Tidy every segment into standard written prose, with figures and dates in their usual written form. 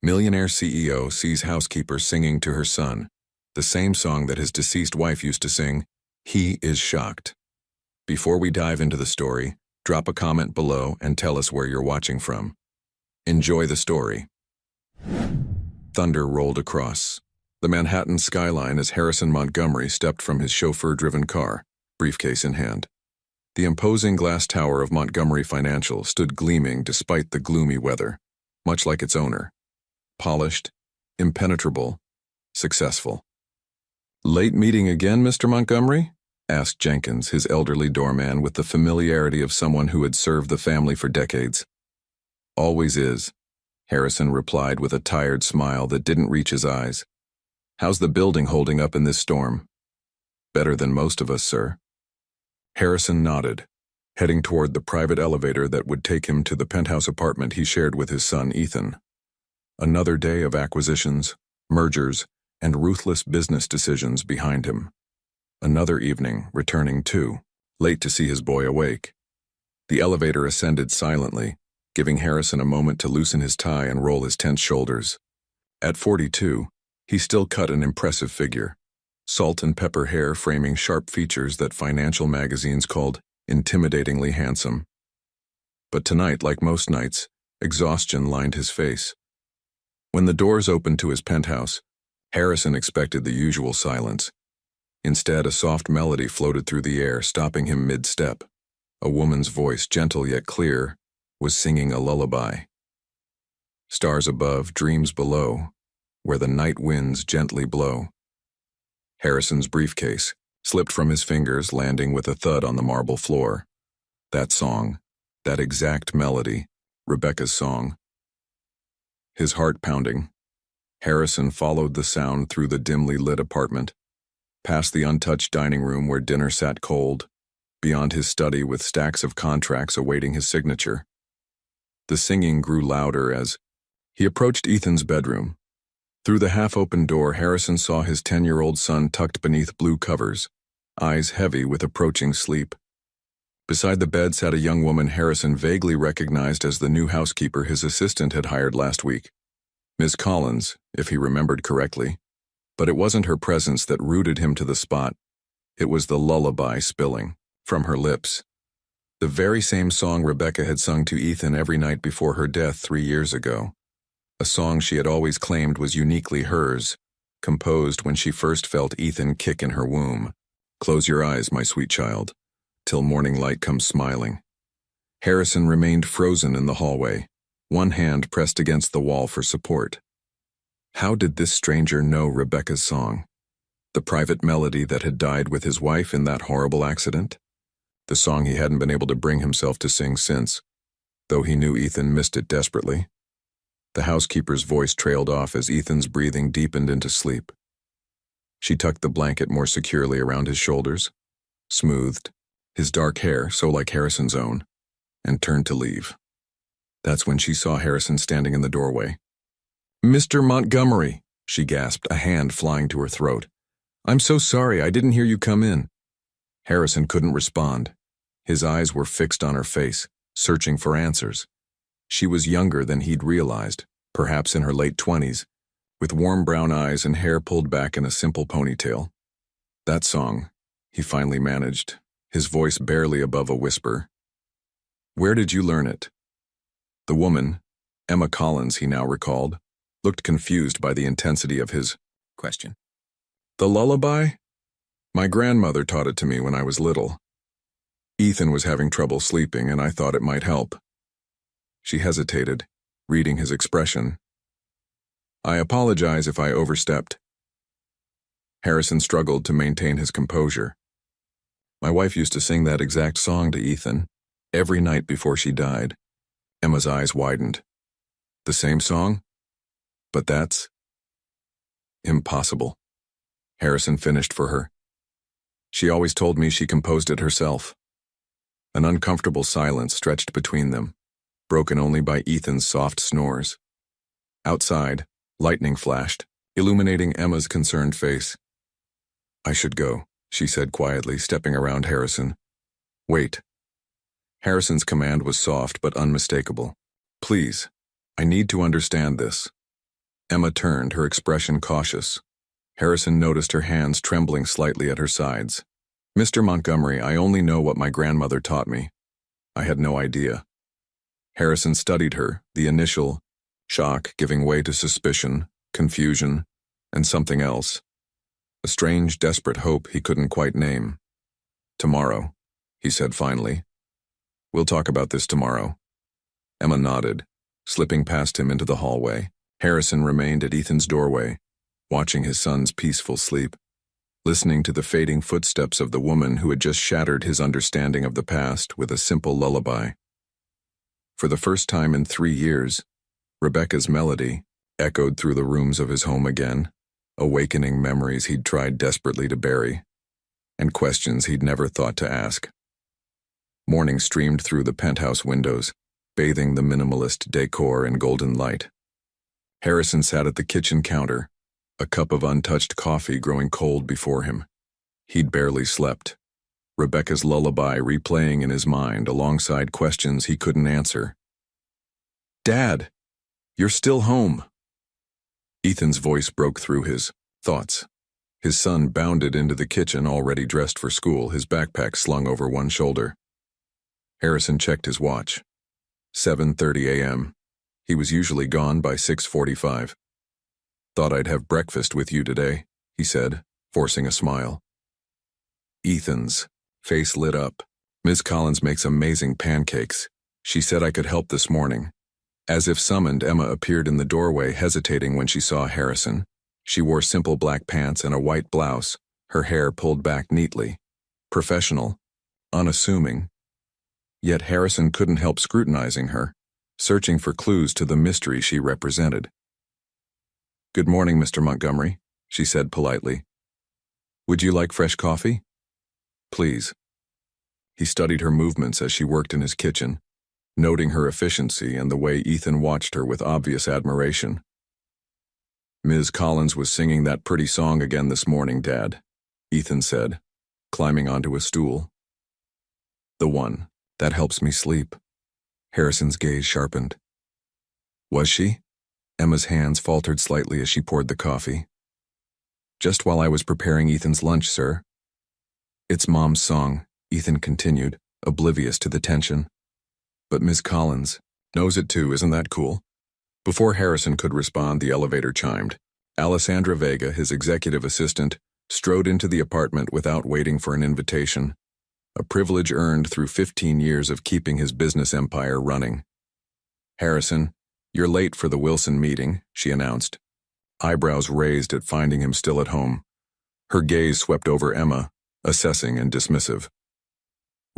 Millionaire CEO sees housekeeper singing to her son, the same song that his deceased wife used to sing. He is shocked. Before we dive into the story, drop a comment below and tell us where you're watching from. Enjoy the story. Thunder rolled across the Manhattan skyline as Harrison Montgomery stepped from his chauffeur-driven car, briefcase in hand. The imposing glass tower of Montgomery Financial stood gleaming despite the gloomy weather, much like its owner. Polished, impenetrable, successful. "Late meeting again, Mr. Montgomery?" asked Jenkins, his elderly doorman, with the familiarity of someone who had served the family for decades. "Always is," Harrison replied with a tired smile that didn't reach his eyes. "How's the building holding up in this storm?" "Better than most of us, sir." Harrison nodded, heading toward the private elevator that would take him to the penthouse apartment he shared with his son Ethan. Another day of acquisitions, mergers, and ruthless business decisions behind him. Another evening, returning too late to see his boy awake. The elevator ascended silently, giving Harrison a moment to loosen his tie and roll his tense shoulders. At 42, he still cut an impressive figure, salt and pepper hair framing sharp features that financial magazines called intimidatingly handsome. But tonight, like most nights, exhaustion lined his face. When the doors opened to his penthouse, Harrison expected the usual silence. Instead, a soft melody floated through the air, stopping him mid-step. A woman's voice, gentle yet clear, was singing a lullaby. Stars above, dreams below, where the night winds gently blow. Harrison's briefcase slipped from his fingers, landing with a thud on the marble floor. That song, that exact melody, Rebecca's song. His heart pounding, Harrison followed the sound through the dimly lit apartment, past the untouched dining room where dinner sat cold, beyond his study with stacks of contracts awaiting his signature. The singing grew louder as he approached Ethan's bedroom. Through the half-open door, Harrison saw his 10-year-old son tucked beneath blue covers, eyes heavy with approaching sleep. Beside the bed sat a young woman Harrison vaguely recognized as the new housekeeper his assistant had hired last week. Ms. Collins, if he remembered correctly. But it wasn't her presence that rooted him to the spot. It was the lullaby spilling from her lips. The very same song Rebecca had sung to Ethan every night before her death 3 years ago. A song she had always claimed was uniquely hers, composed when she first felt Ethan kick in her womb. "Close your eyes, my sweet child, till morning light comes smiling." Harrison remained frozen in the hallway, one hand pressed against the wall for support. How did this stranger know Rebecca's song? The private melody that had died with his wife in that horrible accident? The song he hadn't been able to bring himself to sing since, though he knew Ethan missed it desperately. The housekeeper's voice trailed off as Ethan's breathing deepened into sleep. She tucked the blanket more securely around his shoulders, smoothed his dark hair so like Harrison's own, and turned to leave. That's when she saw Harrison standing in the doorway. "Mr. Montgomery," she gasped, a hand flying to her throat. "I'm so sorry, I didn't hear you come in." Harrison couldn't respond. His eyes were fixed on her face, searching for answers. She was younger than he'd realized, perhaps in her late 20s, with warm brown eyes and hair pulled back in a simple ponytail. "That song," he finally managed, his voice barely above a whisper. "Where did you learn it?" The woman, Emma Collins he now recalled, looked confused by the intensity of his question. "The lullaby? My grandmother taught it to me when I was little. Ethan was having trouble sleeping and I thought it might help." She hesitated, reading his expression. "I apologize if I overstepped." Harrison struggled to maintain his composure. "My wife used to sing that exact song to Ethan, every night before she died." Emma's eyes widened. "The same song? But that's impossible." Harrison finished for her. "She always told me she composed it herself." An uncomfortable silence stretched between them, broken only by Ethan's soft snores. Outside, lightning flashed, illuminating Emma's concerned face. "I should go," she said quietly, stepping around Harrison. "Wait." Harrison's command was soft but unmistakable. "Please, I need to understand this." Emma turned, her expression cautious. Harrison noticed her hands trembling slightly at her sides. "Mr. Montgomery, I only know what my grandmother taught me. I had no idea." Harrison studied her, the initial shock giving way to suspicion, confusion, and something else. A strange, desperate hope he couldn't quite name. "Tomorrow," he said finally. "We'll talk about this tomorrow." Emma nodded, slipping past him into the hallway. Harrison remained at Ethan's doorway, watching his son's peaceful sleep, listening to the fading footsteps of the woman who had just shattered his understanding of the past with a simple lullaby. For the first time in 3 years, Rebecca's melody echoed through the rooms of his home again, awakening memories he'd tried desperately to bury, and questions he'd never thought to ask. Morning streamed through the penthouse windows, bathing the minimalist decor in golden light. Harrison sat at the kitchen counter, a cup of untouched coffee growing cold before him. He'd barely slept, Rebecca's lullaby replaying in his mind alongside questions he couldn't answer. "Dad, you're still home." Ethan's voice broke through his thoughts. His son bounded into the kitchen, already dressed for school, his backpack slung over one shoulder. Harrison checked his watch. 7:30 a.m. He was usually gone by 6:45. "Thought I'd have breakfast with you today," he said, forcing a smile. Ethan's face lit up. "Ms. Collins makes amazing pancakes. She said I could help this morning." As if summoned, Emma appeared in the doorway, hesitating when she saw Harrison. She wore simple black pants and a white blouse, her hair pulled back neatly. Professional, unassuming. Yet Harrison couldn't help scrutinizing her, searching for clues to the mystery she represented. "Good morning, Mr. Montgomery," she said politely. "Would you like fresh coffee?" "Please." He studied her movements as she worked in his kitchen, noting her efficiency and the way Ethan watched her with obvious admiration. "Ms. Collins was singing that pretty song again this morning, Dad," Ethan said, climbing onto a stool. "The one that helps me sleep." Harrison's gaze sharpened. "Was she?" Emma's hands faltered slightly as she poured the coffee. "Just while I was preparing Ethan's lunch, sir." "It's Mom's song," Ethan continued, oblivious to the tension. "But Miss Collins knows it too, isn't that cool?" Before Harrison could respond, the elevator chimed. Alessandra Vega, his executive assistant, strode into the apartment without waiting for an invitation, a privilege earned through 15 years of keeping his business empire running. "Harrison, you're late for the Wilson meeting," she announced, eyebrows raised at finding him still at home. Her gaze swept over Emma, assessing and dismissive.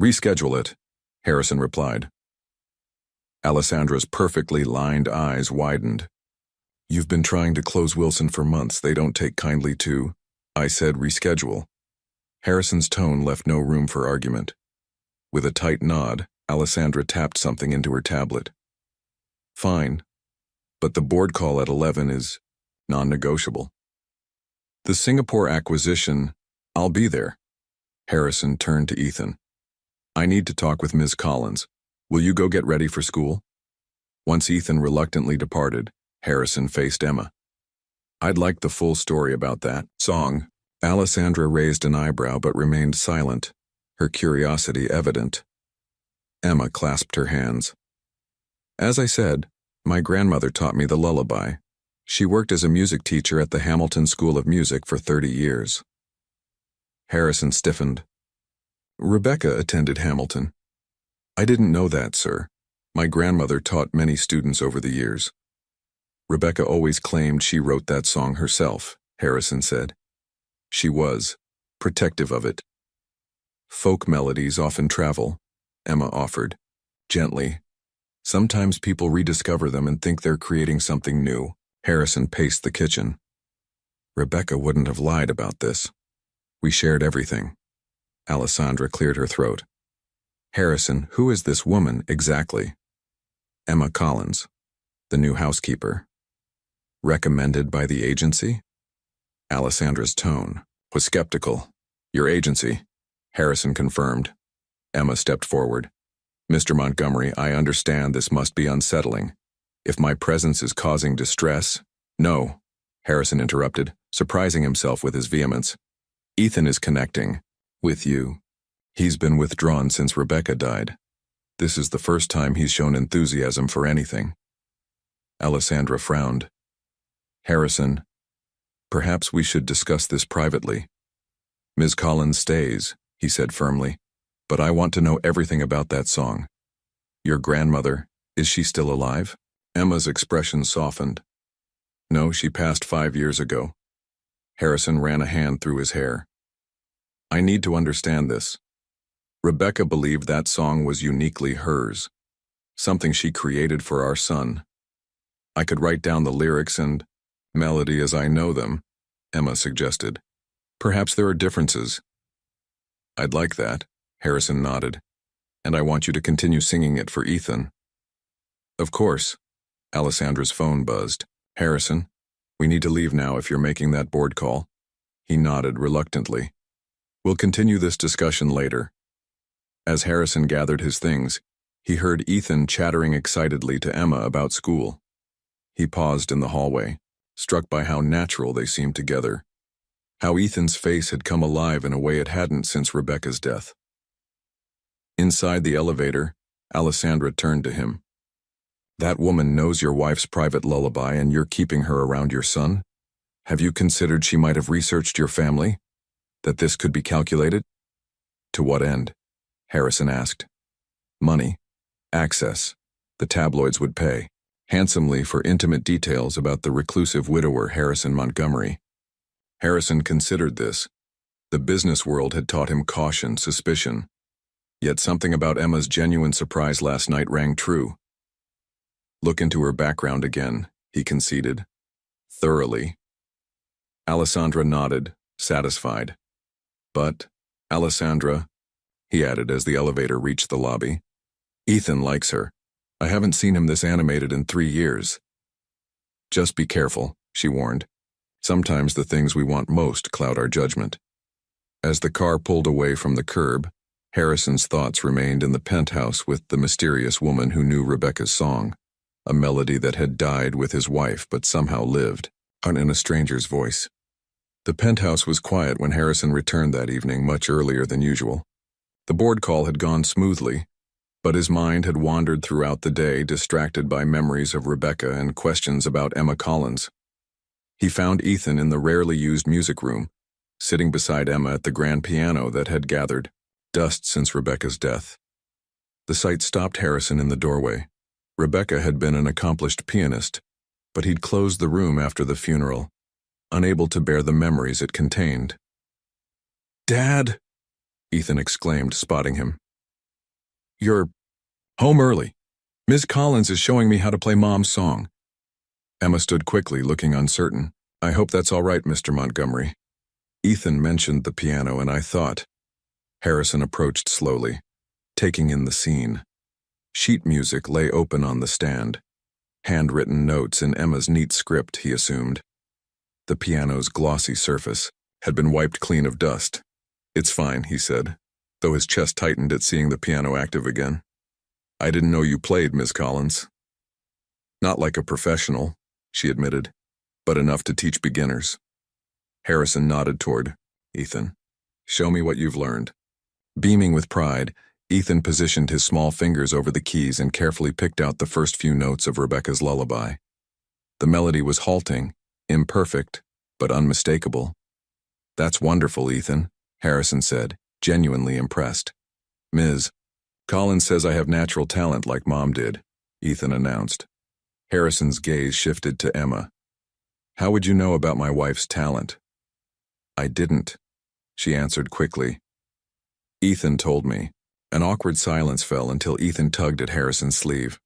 "Reschedule it," Harrison replied. Alessandra's perfectly lined eyes widened. "You've been trying to close Wilson for months. They don't take kindly to." "I said reschedule." Harrison's tone left no room for argument. With a tight nod, Alessandra tapped something into her tablet. "Fine, but the board call at 11 is non-negotiable." "The Singapore acquisition, I'll be there." Harrison turned to Ethan. "I need to talk with Ms. Collins. Will you go get ready for school?" Once Ethan reluctantly departed, Harrison faced Emma. "I'd like the full story about that song." Alessandra raised an eyebrow but remained silent, her curiosity evident. Emma clasped her hands. "As I said, my grandmother taught me the lullaby. She worked as a music teacher at the Hamilton School of Music for 30 years. Harrison stiffened. "Rebecca attended Hamilton." "I didn't know that, sir. My grandmother taught many students over the years." "Rebecca always claimed she wrote that song herself," Harrison said. "She was protective of it." "Folk melodies often travel," Emma offered, gently. "Sometimes people rediscover them and think they're creating something new." Harrison paced the kitchen. "Rebecca wouldn't have lied about this. We shared everything." Alessandra cleared her throat. "Harrison, who is this woman exactly?" "Emma Collins, the new housekeeper." "Recommended by the agency?" Alessandra's tone was skeptical. "Your agency," Harrison confirmed. Emma stepped forward. "Mr. Montgomery, I understand this must be unsettling. If my presence is causing distress, No, Harrison interrupted, surprising himself with his vehemence. Ethan is connecting with you. He's been withdrawn since Rebecca died. This is the first time he's shown enthusiasm for anything. Alessandra frowned. Harrison, perhaps we should discuss this privately. Ms. Collins stays, he said firmly, but I want to know everything about that song. Your grandmother, is she still alive? Emma's expression softened. No, she passed 5 years ago. Harrison ran a hand through his hair. I need to understand this. Rebecca believed that song was uniquely hers, something she created for our son. I could write down the lyrics and melody as I know them, Emma suggested. Perhaps there are differences. I'd like that, Harrison nodded, and I want you to continue singing it for Ethan. Of course. Alessandra's phone buzzed. Harrison, we need to leave now if you're making that board call. He nodded reluctantly. We'll continue this discussion later. As Harrison gathered his things, he heard Ethan chattering excitedly to Emma about school. He paused in the hallway, struck by how natural they seemed together, how Ethan's face had come alive in a way it hadn't since Rebecca's death. Inside the elevator, Alessandra turned to him. That woman knows your wife's private lullaby and you're keeping her around your son? Have you considered she might have researched your family? That this could be calculated? To what end? Harrison asked. Money. Access. The tabloids would pay handsomely for intimate details about the reclusive widower Harrison Montgomery. Harrison considered this. The business world had taught him caution, suspicion. Yet something about Emma's genuine surprise last night rang true. Look into her background again, he conceded. Thoroughly. Alessandra nodded, satisfied. But, Alessandra, he added as the elevator reached the lobby, Ethan likes her. I haven't seen him this animated in 3 years. Just be careful, she warned. Sometimes the things we want most cloud our judgment. As the car pulled away from the curb, Harrison's thoughts remained in the penthouse with the mysterious woman who knew Rebecca's song, a melody that had died with his wife but somehow lived, in a stranger's voice. The penthouse was quiet when Harrison returned that evening, much earlier than usual. The board call had gone smoothly, but his mind had wandered throughout the day, distracted by memories of Rebecca and questions about Emma Collins. He found Ethan in the rarely used music room, sitting beside Emma at the grand piano that had gathered dust since Rebecca's death. The sight stopped Harrison in the doorway. Rebecca had been an accomplished pianist, but he'd closed the room after the funeral, unable to bear the memories it contained. "Dad!" Ethan exclaimed, spotting him. "You're home early. Miss Collins is showing me how to play Mom's song." Emma stood quickly, looking uncertain. "I hope that's all right, Mr. Montgomery." Ethan mentioned the piano, and I thought. Harrison approached slowly, taking in the scene. Sheet music lay open on the stand. Handwritten notes in Emma's neat script, he assumed. The piano's glossy surface had been wiped clean of dust. "It's fine," he said, though his chest tightened at seeing the piano active again. "I didn't know you played, Miss Collins." "Not like a professional," she admitted, "but enough to teach beginners." Harrison nodded toward Ethan. "Show me what you've learned." Beaming with pride, Ethan positioned his small fingers over the keys and carefully picked out the first few notes of Rebecca's lullaby. The melody was halting, imperfect, but unmistakable. "That's wonderful, Ethan," Harrison said, genuinely impressed. "Ms. Collins says I have natural talent like Mom did," Ethan announced. Harrison's gaze shifted to Emma. "How would you know about my wife's talent?" "I didn't," she answered quickly. "Ethan told me." An awkward silence fell until Ethan tugged at Harrison's sleeve.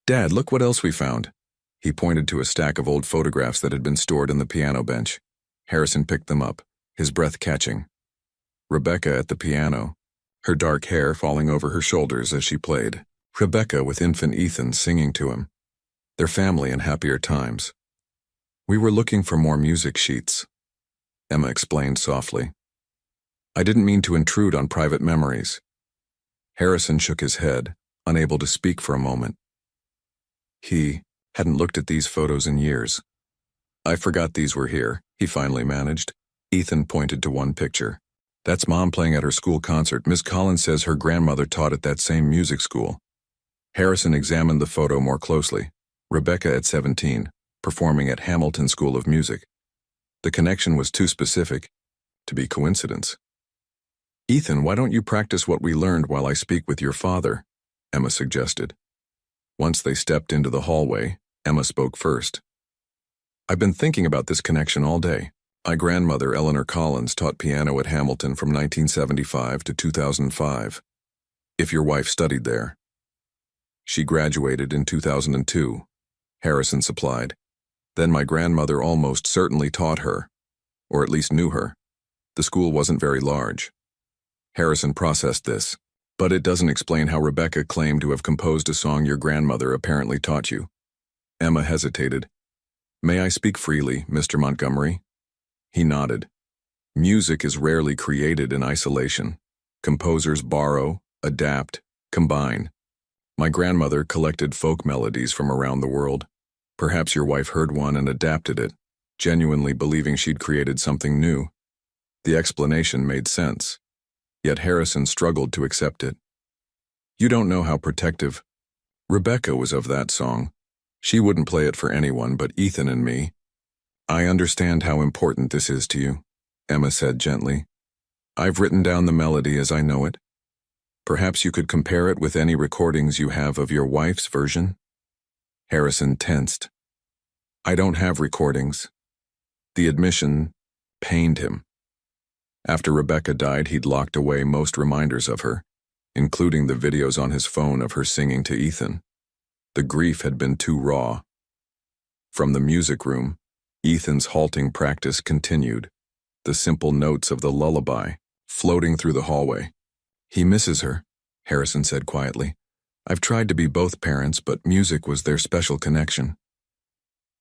"Dad, look what else we found." He pointed to a stack of old photographs that had been stored in the piano bench. Harrison picked them up, his breath catching. Rebecca at the piano, her dark hair falling over her shoulders as she played. Rebecca with infant Ethan singing to him. Their family in happier times. "We were looking for more music sheets," Emma explained softly. "I didn't mean to intrude on private memories." Harrison shook his head, unable to speak for a moment. He hadn't looked at these photos in years. I forgot these were here, he finally managed. Ethan pointed to one picture. That's Mom playing at her school concert. Miss Collins says her grandmother taught at that same music school. Harrison examined the photo more closely. Rebecca at 17, performing at Hamilton School of Music. The connection was too specific to be coincidence. Ethan, why don't you practice what we learned while I speak with your father? Emma suggested. Once they stepped into the hallway, Emma spoke first. I've been thinking about this connection all day. My grandmother, Eleanor Collins, taught piano at Hamilton from 1975 to 2005. If your wife studied there. She graduated in 2002, Harrison supplied. Then my grandmother almost certainly taught her, or at least knew her. The school wasn't very large. Harrison processed this, but it doesn't explain how Rebecca claimed to have composed a song your grandmother apparently taught you. Emma hesitated. May I speak freely, Mr. Montgomery? He nodded. Music is rarely created in isolation. Composers borrow, adapt, combine. My grandmother collected folk melodies from around the world. Perhaps your wife heard one and adapted it, genuinely believing she'd created something new. The explanation made sense, yet Harrison struggled to accept it. You don't know how protective Rebecca was of that song. She wouldn't play it for anyone but Ethan and me. I understand how important this is to you, Emma said gently. I've written down the melody as I know it. Perhaps you could compare it with any recordings you have of your wife's version? Harrison tensed. I don't have recordings. The admission pained him. After Rebecca died, he'd locked away most reminders of her, including the videos on his phone of her singing to Ethan. The grief had been too raw. From the music room, Ethan's halting practice continued, the simple notes of the lullaby floating through the hallway. He misses her, Harrison said quietly. I've tried to be both parents, but music was their special connection.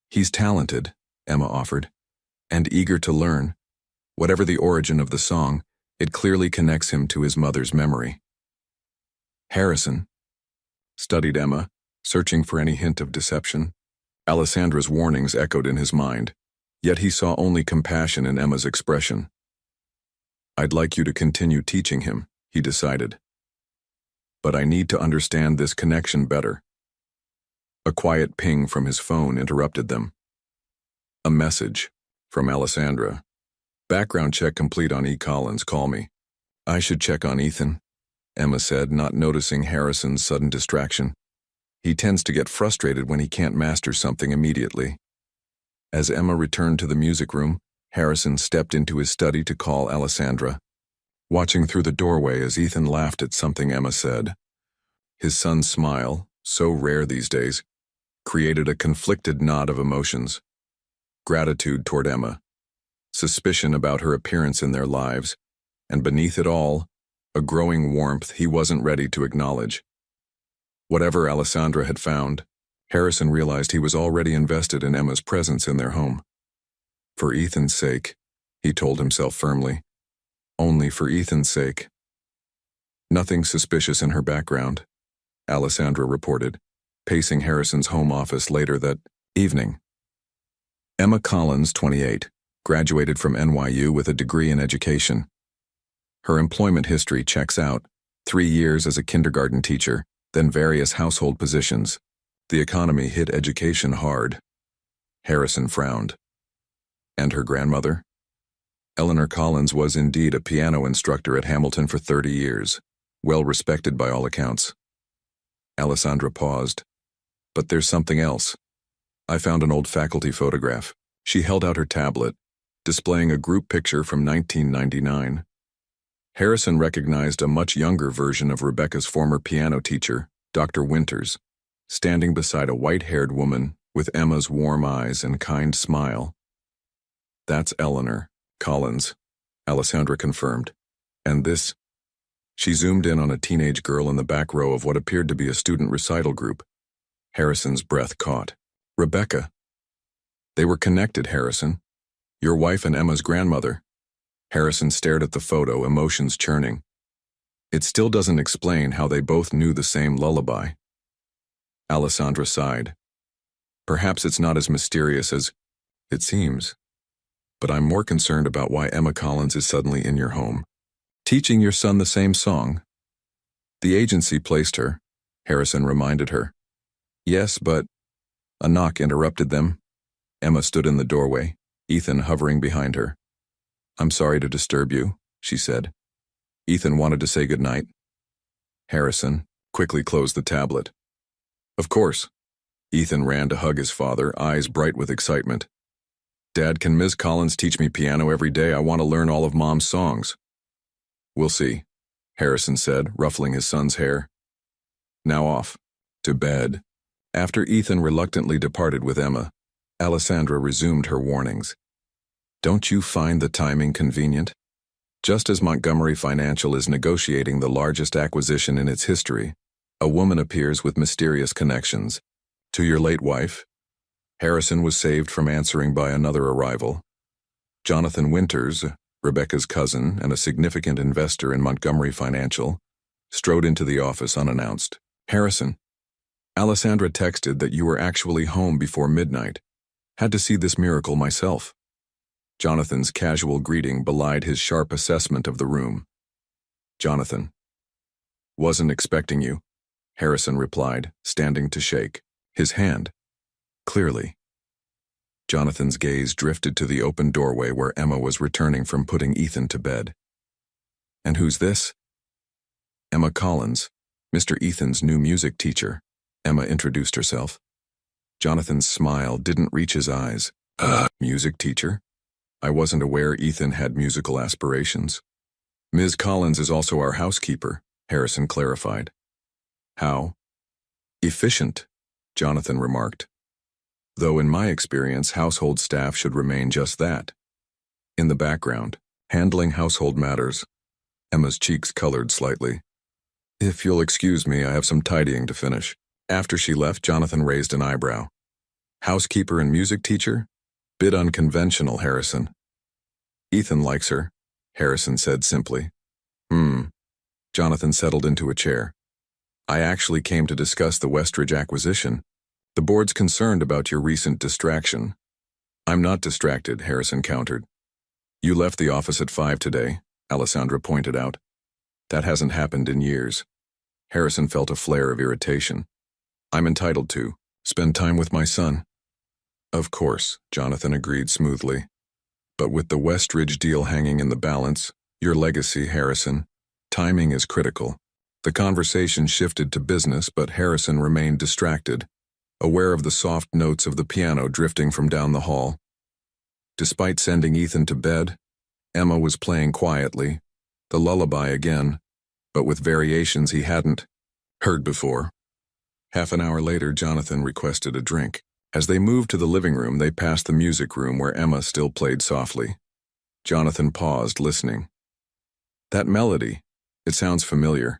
He's talented, Emma offered, and eager to learn. Whatever the origin of the song, it clearly connects him to his mother's memory. Harrison studied Emma, searching for any hint of deception. Alessandra's warnings echoed in his mind, yet he saw only compassion in Emma's expression. I'd like you to continue teaching him, he decided. But I need to understand this connection better. A quiet ping from his phone interrupted them. A message from Alessandra. Background check complete on E. Collins, call me. I should check on Ethan, Emma said, not noticing Harrison's sudden distraction. He tends to get frustrated when he can't master something immediately. As Emma returned to the music room, Harrison stepped into his study to call Alessandra, watching through the doorway as Ethan laughed at something Emma said. His son's smile, so rare these days, created a conflicted knot of emotions. Gratitude toward Emma, suspicion about her appearance in their lives, and beneath it all, a growing warmth he wasn't ready to acknowledge. Whatever Alessandra had found, Harrison realized he was already invested in Emma's presence in their home. For Ethan's sake, he told himself firmly. Only for Ethan's sake. Nothing suspicious in her background, Alessandra reported, pacing Harrison's home office later that evening. Emma Collins, 28, graduated from NYU with a degree in education. Her employment history checks out: 3 years as a kindergarten teacher, then various household positions. The economy hit education hard. Harrison frowned. And her grandmother? Eleanor Collins was indeed a piano instructor at Hamilton for 30 years, well respected by all accounts. Alessandra paused. But there's something else. I found an old faculty photograph. She held out her tablet, displaying a group picture from 1999. Harrison recognized a much younger version of Rebecca's former piano teacher, Dr. Winters, standing beside a white-haired woman with Emma's warm eyes and kind smile. That's Eleanor Collins, Alessandra confirmed. And this? She zoomed in on a teenage girl in the back row of what appeared to be a student recital group. Harrison's breath caught. Rebecca. They were connected, Harrison. Your wife and Emma's grandmother. Harrison stared at the photo, emotions churning. It still doesn't explain how they both knew the same lullaby. Alessandra sighed. Perhaps it's not as mysterious as It seems. But I'm more concerned about why Emma Collins is suddenly in your home, teaching your son the same song. The agency placed her, Harrison reminded her. Yes, but... A knock interrupted them. Emma stood in the doorway, Ethan hovering behind her. I'm sorry to disturb you, she said. Ethan wanted to say goodnight. Harrison quickly closed the tablet. Of course. Ethan ran to hug his father, eyes bright with excitement. Dad, can Ms. Collins teach me piano every day? I want to learn all of Mom's songs. We'll see, Harrison said, ruffling his son's hair. Now off. To bed. After Ethan reluctantly departed with Emma, Alessandra resumed her warnings. Don't you find the timing convenient? Just as Montgomery Financial is negotiating the largest acquisition in its history, a woman appears with mysterious connections. To your late wife? Harrison was saved from answering by another arrival. Jonathan Winters, Rebecca's cousin and a significant investor in Montgomery Financial, strode into the office unannounced. Harrison, Alessandra texted that you were actually home before midnight. Had to see this miracle myself. Jonathan's casual greeting belied his sharp assessment of the room. Jonathan. Wasn't expecting you, Harrison replied, standing to shake his hand. Clearly. Jonathan's gaze drifted to the open doorway where Emma was returning from putting Ethan to bed. And who's this? Emma Collins, Mr. Ethan's new music teacher, Emma introduced herself. Jonathan's smile didn't reach his eyes. Music teacher? I wasn't aware Ethan had musical aspirations. Ms. Collins is also our housekeeper, Harrison clarified. How? Efficient, Jonathan remarked. Though in my experience, household staff should remain just that. In the background, handling household matters. Emma's cheeks colored slightly. If you'll excuse me, I have some tidying to finish. After she left, Jonathan raised an eyebrow. Housekeeper and music teacher? Bit unconventional, Harrison. Ethan likes her, Harrison said simply. Jonathan settled into a chair. I actually came to discuss the Westridge acquisition. The board's concerned about your recent distraction. I'm not distracted, Harrison countered. You left the office at 5 today, Alessandra pointed out. That hasn't happened in years. Harrison felt a flare of irritation. I'm entitled to spend time with my son. Of course, Jonathan agreed smoothly. But with the Westridge deal hanging in the balance, your legacy, Harrison, timing is critical. The conversation shifted to business, but Harrison remained distracted, aware of the soft notes of the piano drifting from down the hall. Despite sending Ethan to bed, Emma was playing quietly, the lullaby again, but with variations he hadn't heard before. Half an hour later, Jonathan requested a drink. As they moved to the living room, they passed the music room where Emma still played softly. Jonathan paused, listening. That melody, it sounds familiar.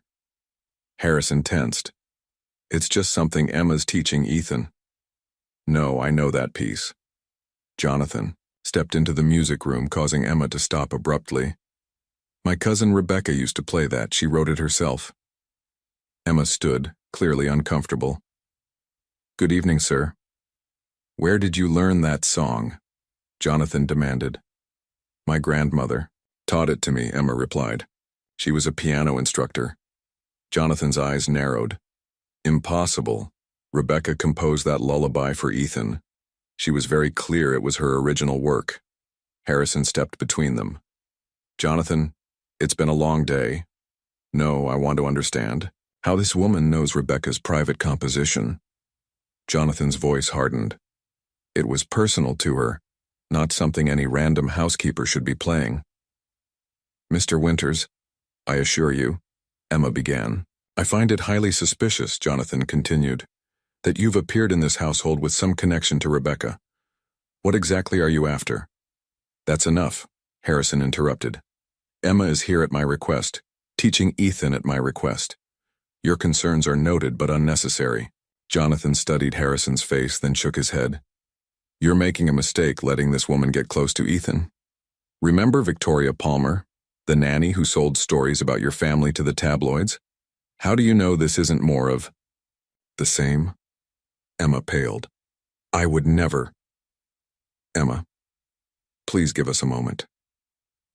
Harrison tensed. It's just something Emma's teaching Ethan. No, I know that piece. Jonathan stepped into the music room, causing Emma to stop abruptly. My cousin Rebecca used to play that. She wrote it herself. Emma stood, clearly uncomfortable. Good evening, sir. Where did you learn that song? Jonathan demanded. My grandmother taught it to me, Emma replied. She was a piano instructor. Jonathan's eyes narrowed. Impossible. Rebecca composed that lullaby for Ethan. She was very clear it was her original work. Harrison stepped between them. Jonathan, it's been a long day. No, I want to understand how this woman knows Rebecca's private composition. Jonathan's voice hardened. It was personal to her, not something any random housekeeper should be playing. Mr. Winters, I assure you, Emma began. I find it highly suspicious, Jonathan continued, that you've appeared in this household with some connection to Rebecca. What exactly are you after? That's enough, Harrison interrupted. Emma is here at my request, teaching Ethan at my request. Your concerns are noted but unnecessary. Jonathan studied Harrison's face, then shook his head. You're making a mistake letting this woman get close to Ethan. Remember Victoria Palmer, the nanny who sold stories about your family to the tabloids? How do you know this isn't more of the same? Emma paled. I would never. Emma, please give us a moment,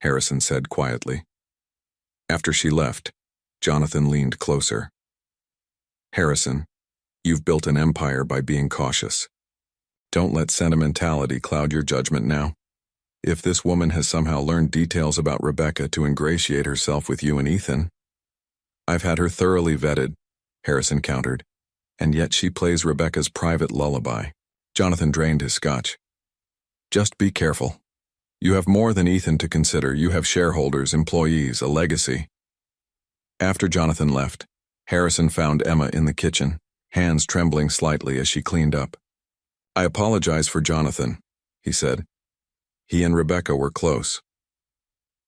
Harrison said quietly. After she left, Jonathan leaned closer. Harrison, you've built an empire by being cautious. Don't let sentimentality cloud your judgment now. If this woman has somehow learned details about Rebecca to ingratiate herself with you and Ethan. I've had her thoroughly vetted, Harrison countered, and yet she plays Rebecca's private lullaby. Jonathan drained his scotch. Just be careful. You have more than Ethan to consider. You have shareholders, employees, a legacy. After Jonathan left, Harrison found Emma in the kitchen, hands trembling slightly as she cleaned up. I apologize for Jonathan, he said. He and Rebecca were close.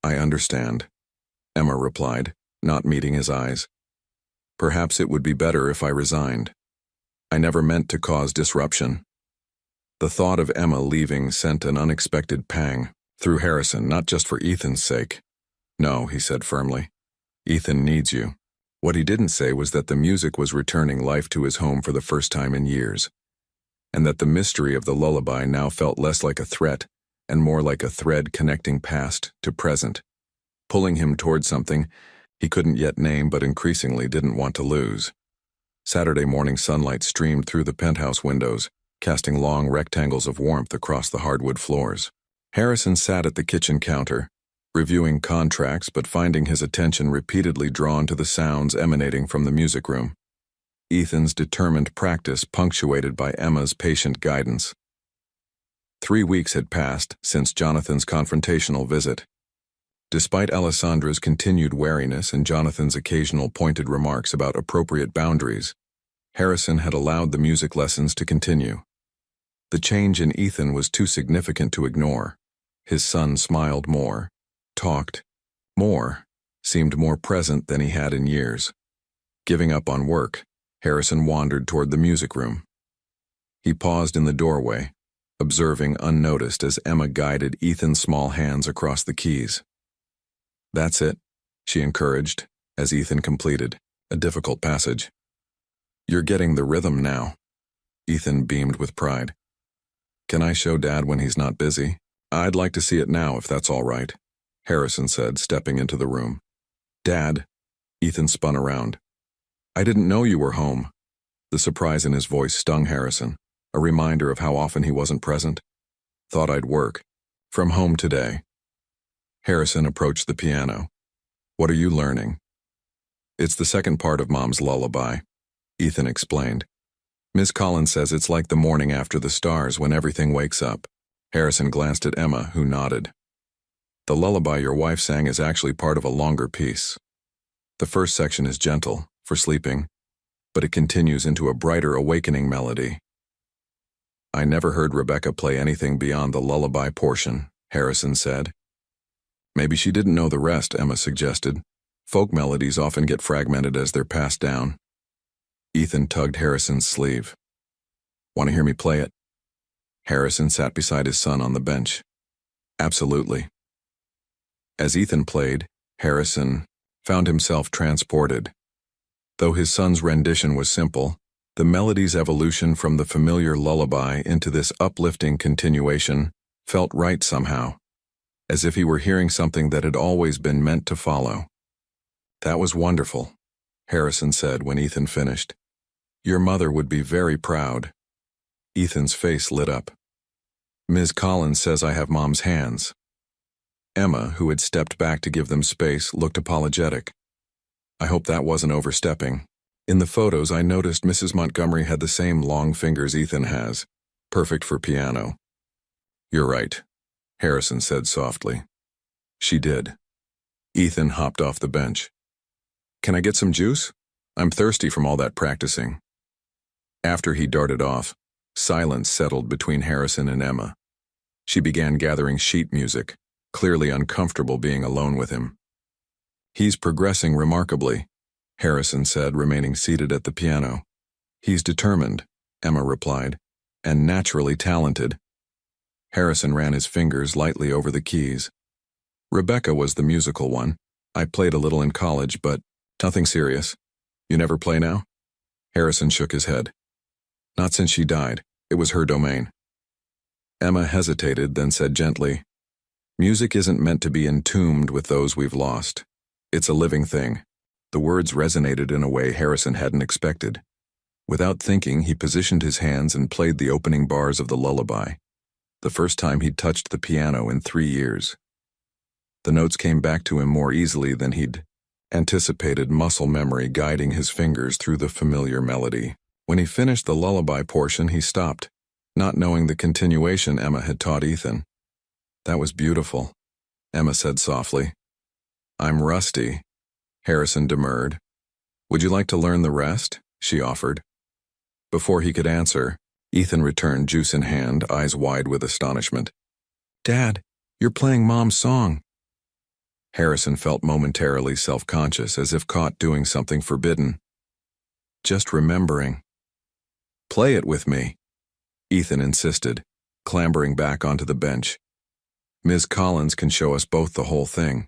I understand, Emma replied, not meeting his eyes. Perhaps it would be better if I resigned. I never meant to cause disruption. The thought of Emma leaving sent an unexpected pang through Harrison, not just for Ethan's sake. No, he said firmly. Ethan needs you. What he didn't say was that the music was returning life to his home for the first time in years, and that the mystery of the lullaby now felt less like a threat and more like a thread connecting past to present, pulling him toward something he couldn't yet name but increasingly didn't want to lose. Saturday morning sunlight streamed through the penthouse windows, casting long rectangles of warmth across the hardwood floors. Harrison sat at the kitchen counter, reviewing contracts but finding his attention repeatedly drawn to the sounds emanating from the music room. Ethan's determined practice punctuated by Emma's patient guidance. 3 weeks had passed since Jonathan's confrontational visit. Despite Alessandra's continued wariness and Jonathan's occasional pointed remarks about appropriate boundaries, Harrison had allowed the music lessons to continue. The change in Ethan was too significant to ignore. His son smiled more, talked more, seemed more present than he had in years. Giving up on work, Harrison wandered toward the music room. He paused in the doorway, observing unnoticed as Emma guided Ethan's small hands across the keys. That's it, she encouraged, as Ethan completed a difficult passage. You're getting the rhythm now. Ethan beamed with pride. Can I show Dad when he's not busy? I'd like to see it now if that's all right, Harrison said, stepping into the room. Dad, Ethan spun around. I didn't know you were home. The surprise in his voice stung Harrison, a reminder of how often he wasn't present. Thought I'd work. From home today. Harrison approached the piano. What are you learning? It's the second part of Mom's lullaby, Ethan explained. Miss Collins says it's like the morning after the stars when everything wakes up. Harrison glanced at Emma, who nodded. The lullaby your wife sang is actually part of a longer piece. The first section is gentle, for sleeping, but it continues into a brighter awakening melody. I never heard Rebecca play anything beyond the lullaby portion, Harrison said. Maybe she didn't know the rest, Emma suggested. Folk melodies often get fragmented as they're passed down. Ethan tugged Harrison's sleeve. Want to hear me play it? Harrison sat beside his son on the bench. Absolutely. As Ethan played, Harrison found himself transported. Though his son's rendition was simple, the melody's evolution from the familiar lullaby into this uplifting continuation felt right somehow, as if he were hearing something that had always been meant to follow. That was wonderful, Harrison said when Ethan finished. Your mother would be very proud. Ethan's face lit up. Ms. Collins says I have Mom's hands. Emma, who had stepped back to give them space, looked apologetic. I hope that wasn't overstepping. In the photos, I noticed Mrs. Montgomery had the same long fingers Ethan has, perfect for piano. You're right, Harrison said softly. She did. Ethan hopped off the bench. Can I get some juice? I'm thirsty from all that practicing. After he darted off, silence settled between Harrison and Emma. She began gathering sheet music, clearly uncomfortable being alone with him. He's progressing remarkably, Harrison said, remaining seated at the piano. He's determined, Emma replied, and naturally talented. Harrison ran his fingers lightly over the keys. Rebecca was the musical one. I played a little in college, but nothing serious. You never play now? Harrison shook his head. Not since she died. It was her domain. Emma hesitated, then said gently, "Music isn't meant to be entombed with those we've lost. It's a living thing." The words resonated in a way Harrison hadn't expected. Without thinking, he positioned his hands and played the opening bars of the lullaby, the first time he'd touched the piano in 3 years. The notes came back to him more easily than he'd anticipated, muscle memory guiding his fingers through the familiar melody. When he finished the lullaby portion, he stopped, not knowing the continuation Emma had taught Ethan. "That was beautiful," Emma said softly. "I'm rusty," Harrison demurred. "Would you like to learn the rest?" she offered. Before he could answer, Ethan returned, juice in hand, eyes wide with astonishment. "Dad, you're playing Mom's song." Harrison felt momentarily self-conscious, as if caught doing something forbidden. "Just remembering." "Play it with me," Ethan insisted, clambering back onto the bench. "Ms. Collins can show us both the whole thing."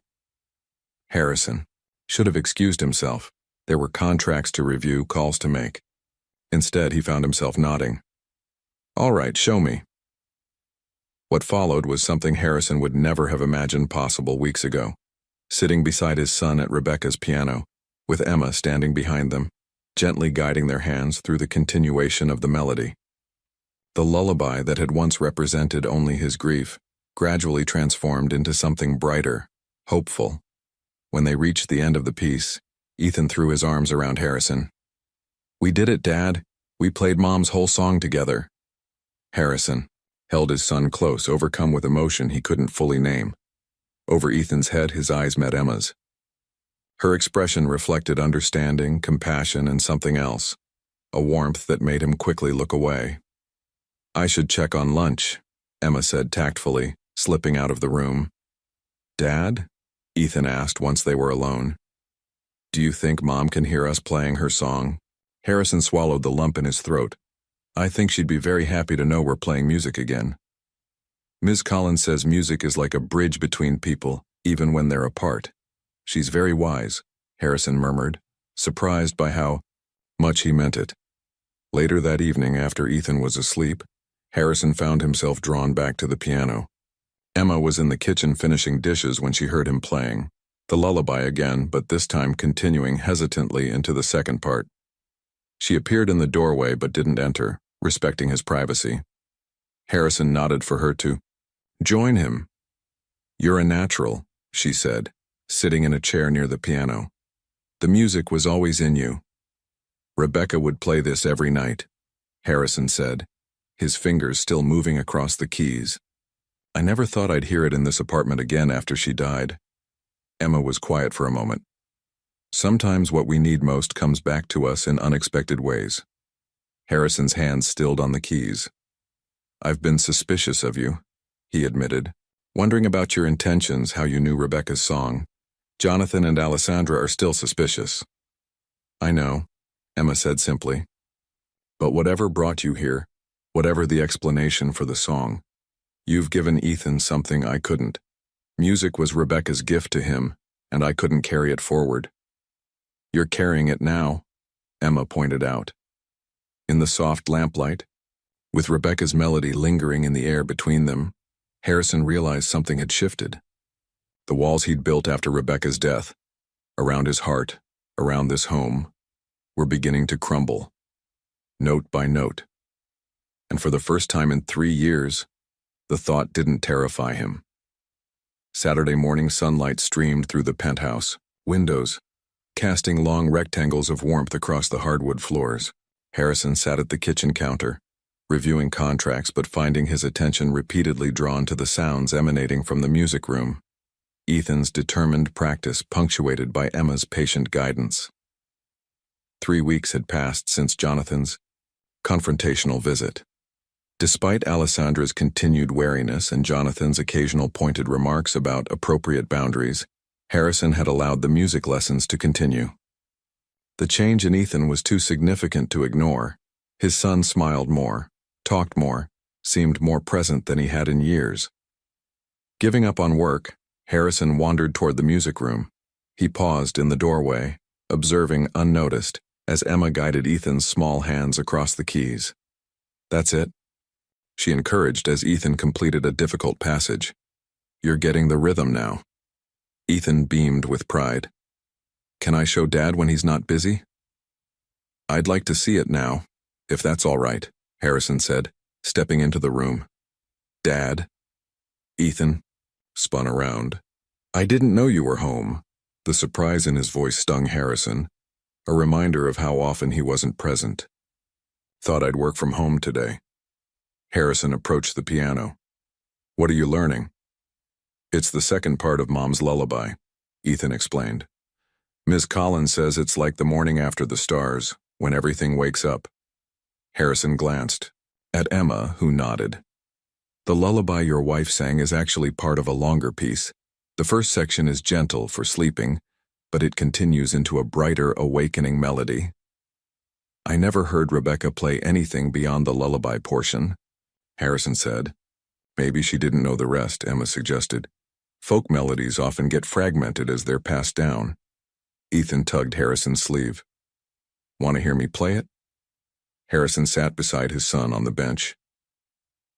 Harrison should have excused himself. There were contracts to review, calls to make. Instead, he found himself nodding. "All right, show me." What followed was something Harrison would never have imagined possible weeks ago. Sitting beside his son at Rebecca's piano, with Emma standing behind them, gently guiding their hands through the continuation of the melody. The lullaby that had once represented only his grief gradually transformed into something brighter, hopeful. When they reached the end of the piece, Ethan threw his arms around Harrison. "We did it, Dad. We played Mom's whole song together." Harrison held his son close, overcome with emotion he couldn't fully name. Over Ethan's head, his eyes met Emma's. Her expression reflected understanding, compassion, and something else, a warmth that made him quickly look away. "I should check on lunch," Emma said tactfully, slipping out of the room. "Dad?" Ethan asked once they were alone. "Do you think Mom can hear us playing her song?" Harrison swallowed the lump in his throat. "I think she'd be very happy to know we're playing music again. Ms. Collins says music is like a bridge between people, even when they're apart. She's very wise," Harrison murmured, surprised by how much he meant it. Later that evening, after Ethan was asleep, Harrison found himself drawn back to the piano. Emma was in the kitchen finishing dishes when she heard him playing the lullaby again, but this time continuing hesitantly into the second part. She appeared in the doorway but didn't enter, respecting his privacy. Harrison nodded for her to join him. "You're a natural," she said, sitting in a chair near the piano. "The music was always in you." "Rebecca would play this every night," Harrison said, his fingers still moving across the keys. "I never thought I'd hear it in this apartment again after she died." Emma was quiet for a moment. "Sometimes what we need most comes back to us in unexpected ways." Harrison's hands stilled on the keys. "I've been suspicious of you," he admitted, "wondering about your intentions, how you knew Rebecca's song. Jonathan and Alessandra are still suspicious." "I know," Emma said simply. "But whatever brought you here, whatever the explanation for the song, you've given Ethan something I couldn't. Music was Rebecca's gift to him, and I couldn't carry it forward." "You're carrying it now," Emma pointed out. In the soft lamplight, with Rebecca's melody lingering in the air between them, Harrison realized something had shifted. The walls he'd built after Rebecca's death, around his heart, around this home, were beginning to crumble, note by note. And for the first time in 3 years, the thought didn't terrify him. Saturday morning sunlight streamed through the penthouse windows, casting long rectangles of warmth across the hardwood floors. Harrison sat at the kitchen counter, reviewing contracts but finding his attention repeatedly drawn to the sounds emanating from the music room. Ethan's determined practice punctuated by Emma's patient guidance. 3 weeks had passed since Jonathan's confrontational visit. Despite Alessandra's continued wariness and Jonathan's occasional pointed remarks about appropriate boundaries, Harrison had allowed the music lessons to continue. The change in Ethan was too significant to ignore. His son smiled more, talked more, seemed more present than he had in years. Giving up on work, Harrison wandered toward the music room. He paused in the doorway, observing unnoticed, as Emma guided Ethan's small hands across the keys. "That's it?" she encouraged as Ethan completed a difficult passage. "You're getting the rhythm now." Ethan beamed with pride. "Can I show Dad when he's not busy?" "I'd like to see it now, if that's all right," Harrison said, stepping into the room. "Dad?" Ethan spun around. "I didn't know you were home." The surprise in his voice stung Harrison, a reminder of how often he wasn't present. "Thought I'd work from home today." Harrison approached the piano. "What are you learning?" "It's the second part of Mom's lullaby," Ethan explained. "Ms. Collins says it's like the morning after the stars, when everything wakes up." Harrison glanced at Emma, who nodded. "The lullaby your wife sang is actually part of a longer piece. The first section is gentle for sleeping, but it continues into a brighter, awakening melody." "I never heard Rebecca play anything beyond the lullaby portion," Harrison said. "Maybe she didn't know the rest," Emma suggested. "Folk melodies often get fragmented as they're passed down." Ethan tugged Harrison's sleeve. "Want to hear me play it?" Harrison sat beside his son on the bench.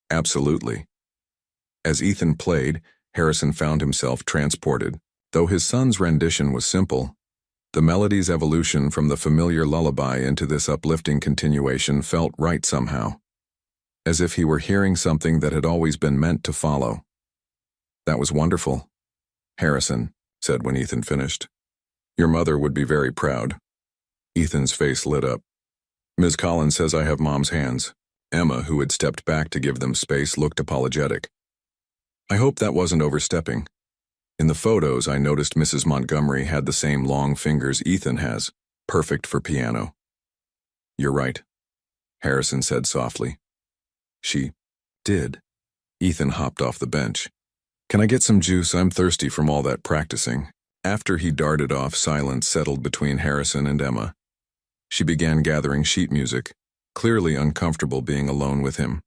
"Absolutely." As Ethan played, Harrison found himself transported. Though his son's rendition was simple, the melody's evolution from the familiar lullaby into this uplifting continuation felt right somehow, as if he were hearing something that had always been meant to follow. "That was wonderful," Harrison said when Ethan finished. "Your mother would be very proud." Ethan's face lit up. "Ms. Collins says I have Mom's hands." Emma, who had stepped back to give them space, looked apologetic. "I hope that wasn't overstepping. In the photos, I noticed Mrs. Montgomery had the same long fingers Ethan has, perfect for piano." "You're right," Harrison said softly. "She did." Ethan hopped off the bench. "Can I get some juice? I'm thirsty from all that practicing." After he darted off, silence settled between Harrison and Emma. She began gathering sheet music, clearly uncomfortable being alone with him.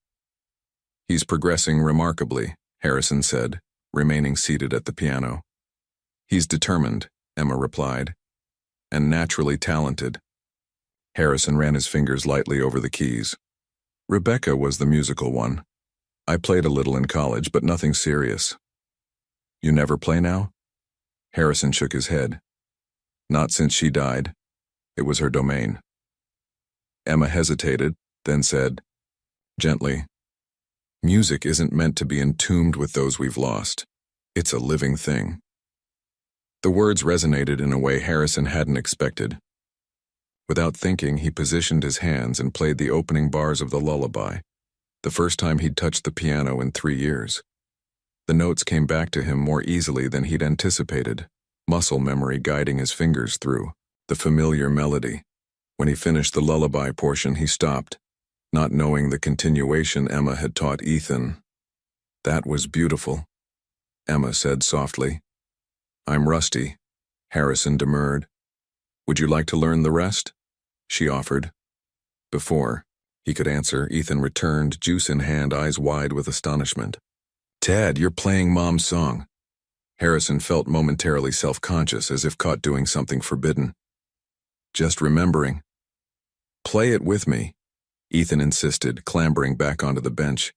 "He's progressing remarkably," Harrison said, remaining seated at the piano. "He's determined," Emma replied, "and naturally talented." Harrison ran his fingers lightly over the keys. "Rebecca was the musical one. I played a little in college, but nothing serious." "You never play now?" Harrison shook his head. "Not since she died. It was her domain." Emma hesitated, then said, gently, "Music isn't meant to be entombed with those we've lost. It's a living thing." The words resonated in a way Harrison hadn't expected. Without thinking, he positioned his hands and played the opening bars of the lullaby, the first time he'd touched the piano in 3 years. The notes came back to him more easily than he'd anticipated, muscle memory guiding his fingers through the familiar melody. When he finished the lullaby portion, he stopped, not knowing the continuation Emma had taught Ethan. "That was beautiful," Emma said softly. "I'm rusty," Harrison demurred. "Would you like to learn the rest?" she offered. Before he could answer, Ethan returned, juice in hand, eyes wide with astonishment. "Dad, you're playing Mom's song." Harrison felt momentarily self-conscious, as if caught doing something forbidden. "Just remembering." "Play it with me," Ethan insisted, clambering back onto the bench.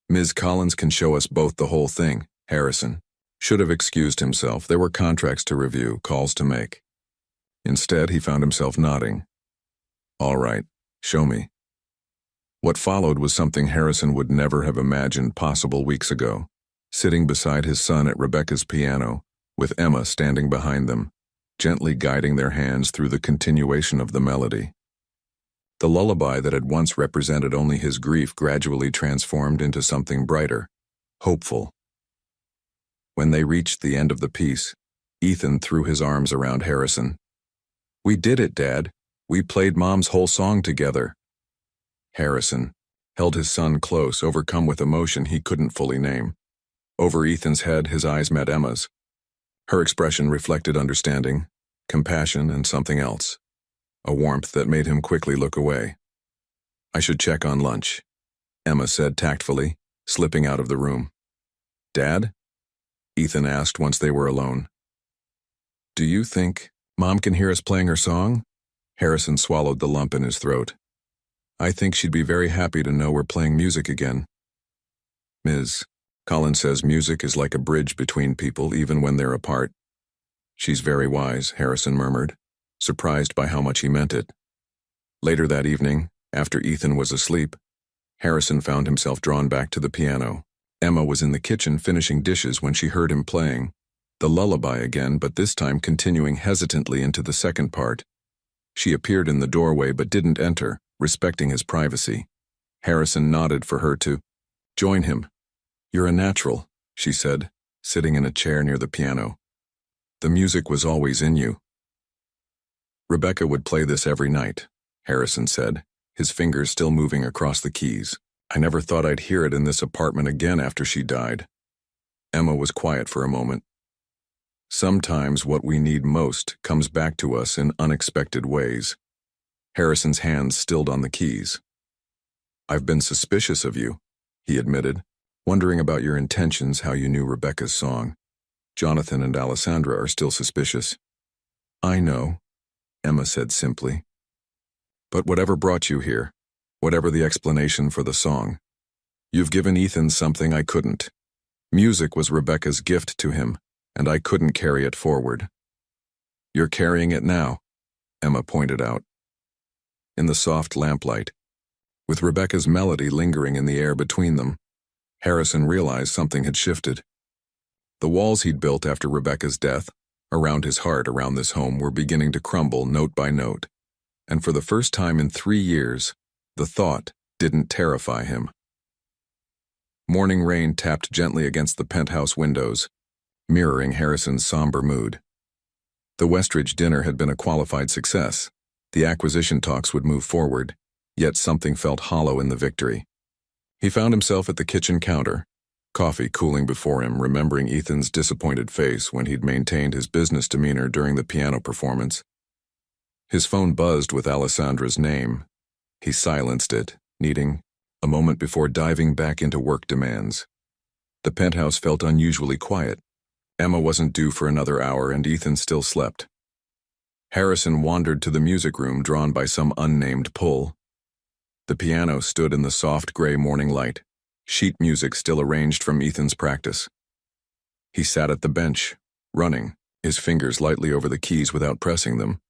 "Ms. Collins can show us both the whole thing." Harrison should have excused himself. There were contracts to review, calls to make. Instead, he found himself nodding. "All right, show me." What followed was something Harrison would never have imagined possible weeks ago. Sitting beside his son at Rebecca's piano, with Emma standing behind them, gently guiding their hands through the continuation of the melody. The lullaby that had once represented only his grief gradually transformed into something brighter, hopeful. When they reached the end of the piece, Ethan threw his arms around Harrison. "We did it, Dad. We played Mom's whole song together." Harrison held his son close, overcome with emotion he couldn't fully name. Over Ethan's head, his eyes met Emma's. Her expression reflected understanding, compassion, and something else, a warmth that made him quickly look away. "I should check on lunch," Emma said tactfully, slipping out of the room. "Dad?" Ethan asked once they were alone. "Do you think Mom can hear us playing her song?" Harrison swallowed the lump in his throat. "I think she'd be very happy to know we're playing music again." Ms. Colin says music is like a bridge between people even when they're apart. She's very wise, Harrison murmured, surprised by how much he meant it. Later that evening, after Ethan was asleep, Harrison found himself drawn back to the piano. Emma was in the kitchen finishing dishes when she heard him playing the lullaby again, but this time continuing hesitantly into the second part. She appeared in the doorway but didn't enter, respecting his privacy. Harrison nodded for her to join him. "You're a natural," she said, sitting in a chair near the piano. "The music was always in you." "Rebecca would play this every night," Harrison said, his fingers still moving across the keys. "I never thought I'd hear it in this apartment again after she died." Emma was quiet for a moment. "Sometimes what we need most comes back to us in unexpected ways." Harrison's hands stilled on the keys. "I've been suspicious of you," he admitted, "wondering about your intentions, how you knew Rebecca's song. Jonathan and Alessandra are still suspicious." "I know," Emma said simply. "But whatever brought you here, whatever the explanation for the song, you've given Ethan something I couldn't. Music was Rebecca's gift to him, and I couldn't carry it forward." "You're carrying it now," Emma pointed out. In the soft lamplight, with Rebecca's melody lingering in the air between them, Harrison realized something had shifted. The walls he'd built after Rebecca's death, around his heart, around this home, were beginning to crumble note by note, and for the first time in 3 years, the thought didn't terrify him. Morning rain tapped gently against the penthouse windows, mirroring Harrison's somber mood. The Westridge dinner had been a qualified success. The acquisition talks would move forward, yet something felt hollow in the victory. He found himself at the kitchen counter, coffee cooling before him, remembering Ethan's disappointed face when he'd maintained his business demeanor during the piano performance. His phone buzzed with Alessandra's name. He silenced it, needing a moment before diving back into work demands. The penthouse felt unusually quiet. Emma wasn't due for another hour, and Ethan still slept. Harrison wandered to the music room, drawn by some unnamed pull. The piano stood in the soft gray morning light, sheet music still arranged from Ethan's practice. He sat at the bench, running, his fingers lightly over the keys without pressing them,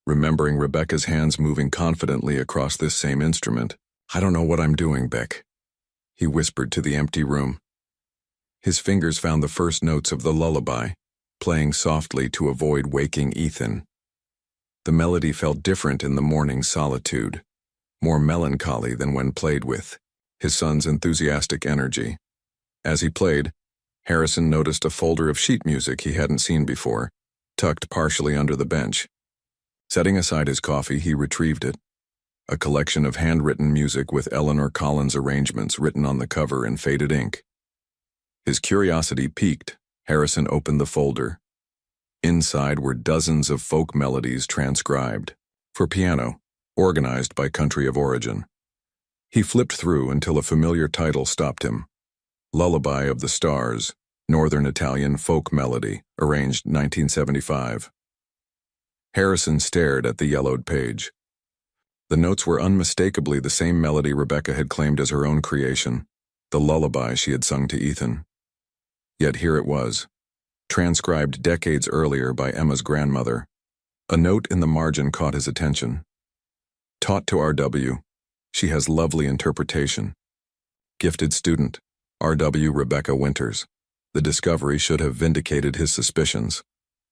remembering Rebecca's hands moving confidently across this same instrument. "I don't know what I'm doing, Beck," he whispered to the empty room. His fingers found the first notes of the lullaby, playing softly to avoid waking Ethan. The melody felt different in the morning solitude, more melancholy than when played with his son's enthusiastic energy. As he played, Harrison noticed a folder of sheet music he hadn't seen before, tucked partially under the bench. Setting aside his coffee, he retrieved it. A collection of handwritten music with Eleanor Collins arrangements written on the cover in faded ink. His curiosity piqued. Harrison opened the folder. Inside were dozens of folk melodies transcribed, for piano, organized by country of origin. He flipped through until a familiar title stopped him. Lullaby of the Stars, Northern Italian Folk Melody, arranged 1975. Harrison stared at the yellowed page. The notes were unmistakably the same melody Rebecca had claimed as her own creation, the lullaby she had sung to Ethan. Yet here it was, transcribed decades earlier by Emma's grandmother. A note in the margin caught his attention. Taught to R.W. She has lovely interpretation. Gifted student, R.W. Rebecca Winters. The discovery should have vindicated his suspicions,